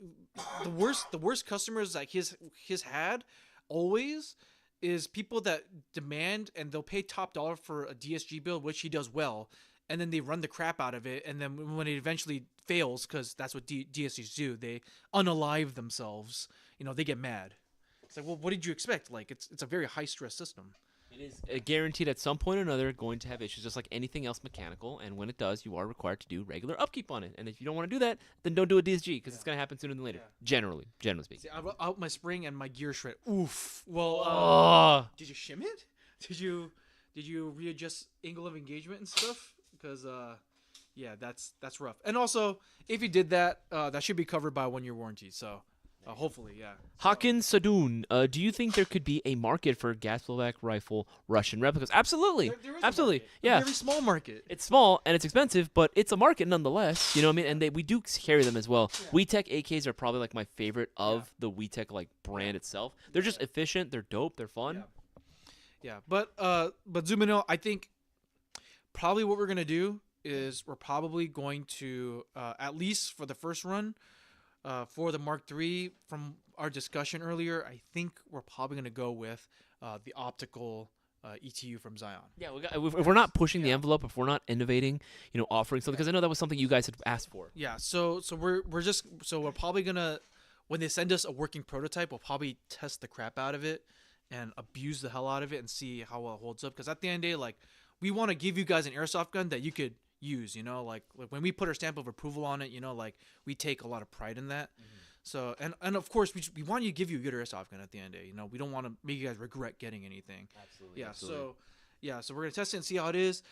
the worst customers like his had always is people that demand and they'll pay top dollar for a DSG build, which he does well, and then they run the crap out of it, and then when it eventually fails, because that's what DSGs do, they unalive themselves. They get mad. It's like, well, what did you expect? Like, it's a very high stress system. It is guaranteed at some point or another going to have issues, just like anything else mechanical. And when it does, you are required to do regular upkeep on it. And if you don't want to do that, then don't do a DSG because it's going to happen sooner than later. Yeah. Generally speaking. See, I wrote out my spring and my gear shred. Oof. Well, Oh. did you shim it? Did you readjust angle of engagement and stuff? Because yeah, that's rough. And also, if you did that, that should be covered by a 1-year warranty. So. Hopefully, yeah. Hakan Sadoun, do you think there could be a market for gas blowback rifle Russian replicas? Absolutely. There is a Absolutely. market. Yeah. A very small market. It's small and it's expensive, but it's a market nonetheless. You know what I mean? And we do carry them as well. Yeah. WeTech AKs are probably like my favorite of the WeTech like brand itself. They're just efficient. They're dope. They're fun. Yeah. But Zumino, I think probably what we're gonna do is we're probably going to at least for the first run. For the Mark III, from our discussion earlier, I think we're probably going to go with the optical ETU from Zion. Yeah, if we're not pushing the envelope, if we're not innovating, offering something, because I know that was something you guys had asked for. Yeah, so we're probably gonna, when they send us a working prototype, we'll probably test the crap out of it and abuse the hell out of it and see how well it holds up. Because at the end of the day, like, we want to give you guys an airsoft gun that you could use, like when we put our stamp of approval on it, like we take a lot of pride in that. Mm-hmm. So and of course we want you to give you a good airsoft gun at the end of the day. We don't want to make you guys regret getting anything. Absolutely. Yeah. Absolutely. So we're gonna test it and see how it is.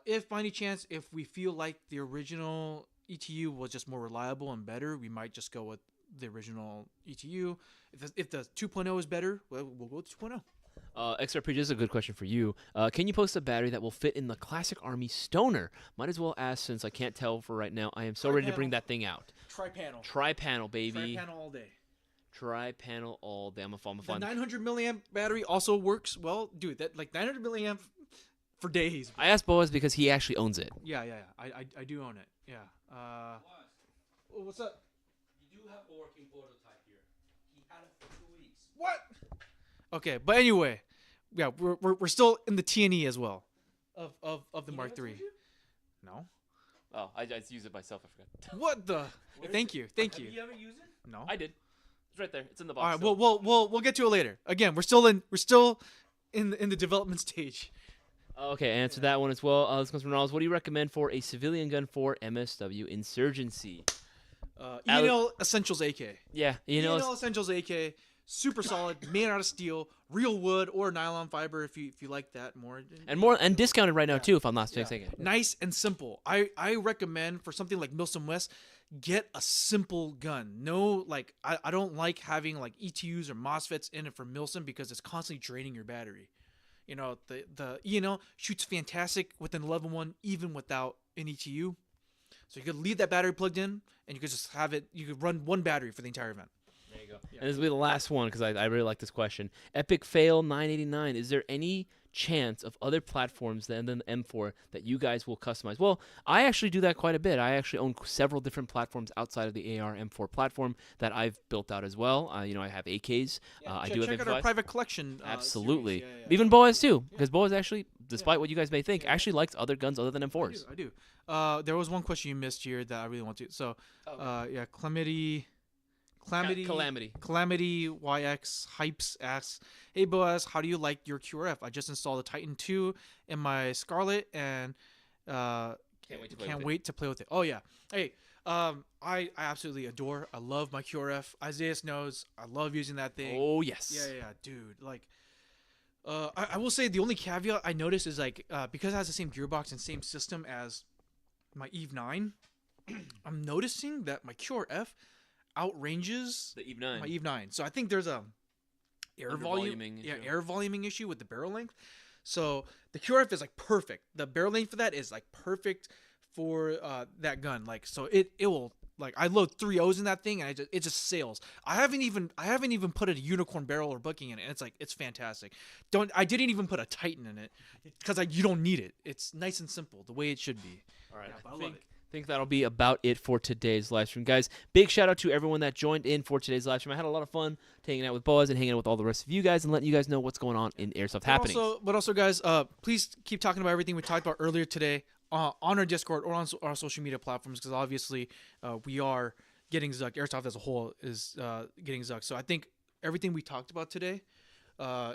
If by any chance if we feel like the original ETU was just more reliable and better, we might just go with the original ETU. If the 2.0 is better, we'll go with 2.0. XRP, this is a good question for you. Can you post a battery that will fit in the classic Army Stoner? Might as well ask since I can't tell for right now. I am so ready to bring that thing out. Tri-panel, baby. Tri-panel all day. Tri-panel all day. I'm a fun. The 900 milliamp battery also works well. Dude, that like 900 milliamp for days. I asked Bowas because he actually owns it. Yeah. I do own it. Yeah. What's up? You do have a working prototype here. What? Okay, but anyway, yeah, we're still in the T&E as well, of the Mark III. No. Oh, I just used it myself. I forgot. What the? Thank you. Have you ever used it? No. I did. It's right there. It's in the box. All right, still. we'll get to it later. Again, we're still in the development stage. Okay, answer that one as well. This comes from Ronald. What do you recommend for a civilian gun for MSW insurgency? E&L Essentials AK. Yeah, E&L Essentials AK, super solid, made out of steel, real wood or nylon fiber if you like that more. and discounted right now too, if I'm not mistaken. Nice and simple. I recommend for something like Milsim West, get a simple gun. No, like I don't like having like ETUs or MOSFETs in it for Milsim because it's constantly draining your battery. You know, the E&L shoots fantastic with an 11-1 even without an ETU. So you could leave that battery plugged in and you could just have it, you could run one battery for the entire event. There you go. Yeah. And this will be the last one because I really like this question. Epic Fail 989. Is there any chance of other platforms than the M4 that you guys will customize? Well, I actually do that quite a bit. I actually own several different platforms outside of the AR M4 platform that I've built out as well. I have AKs. I do have check out our private collection. Absolutely. Series. Yeah. Even Bowas too, because Bowas actually, despite what you guys may think, actually likes other guns other than M4s. I do. There was one question you missed here that I really want to. So, Calamity YX Hypes asks, "Hey Boaz, how do you like your QRF? I just installed a Titan 2 in my Scarlet and can't wait to play with it. Oh yeah. Hey, I absolutely adore. I love my QRF. Isaias knows I love using that thing. Oh yes. Yeah, dude. Like, I will say the only caveat I noticed is like because it has the same gearbox and same system as my Eve 9, I'm noticing that my QRF outranges the Eve 9. My Eve 9. So I think there's a air voluming issue with the barrel length. So the QRF is like perfect. The barrel length for that is like perfect for that gun. Like, so it will, like, I load 3 O's in that thing and it just sails. I haven't even put a unicorn barrel or booking in it. And it's fantastic. I didn't even put a Titan in it because you don't need it. It's nice and simple the way it should be. All right, I love it. I think that'll be about it for today's live stream, guys. Big shout out to everyone that joined in for today's live stream. I had a lot of fun hanging out with Boaz and hanging out with all the rest of you guys and letting you guys know what's going on in Airsoft happenings. But also, guys, please keep talking about everything we talked about earlier today on our Discord or on our social media platforms, because obviously we are getting zucked. Airsoft as a whole is getting zucked. So I think everything we talked about today, I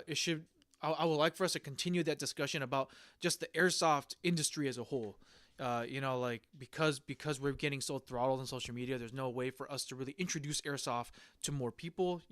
would like for us to continue that discussion about just the Airsoft industry as a whole. Like because we're getting so throttled on social media, there's no way for us to really introduce Airsoft to more people,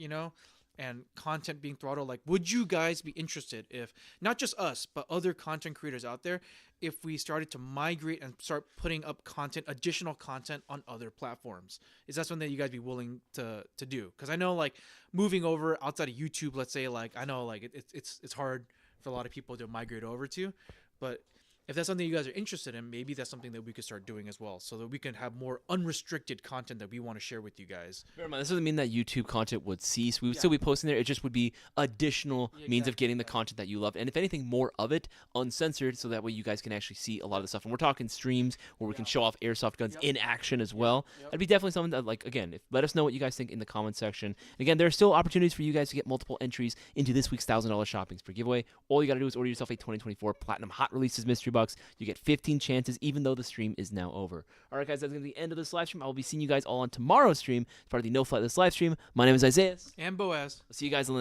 and content being throttled. Like, would you guys be interested if not just us, but other content creators out there, if we started to migrate and start putting up additional content on other platforms? Is that something that you guys be willing to do? Because I know, like, moving over outside of YouTube, let's say, like, I know, like, it's hard for a lot of people to migrate over to, but if that's something you guys are interested in, maybe that's something that we could start doing as well, so that we can have more unrestricted content that we want to share with you guys. Bear in mind, this doesn't mean that YouTube content would cease. We would still be posting there. It just would be additional means of getting the content that you love. And if anything, more of it uncensored, so that way you guys can actually see a lot of the stuff. And we're talking streams where we can show off Airsoft guns in action as well. That'd be definitely something that, like, again, let us know what you guys think in the comment section. And again, there are still opportunities for you guys to get multiple entries into this week's $1,000 shopping spree giveaway. All you got to do is order yourself a 2024 Platinum Hot Releases mystery box. You get 15 chances, even though the stream is now over. All right, guys, that's going to be the end of this live stream. I will be seeing you guys all on tomorrow's stream as part of the No Flight List live stream. My name is Isaias. And Boaz. I'll see you guys on the next.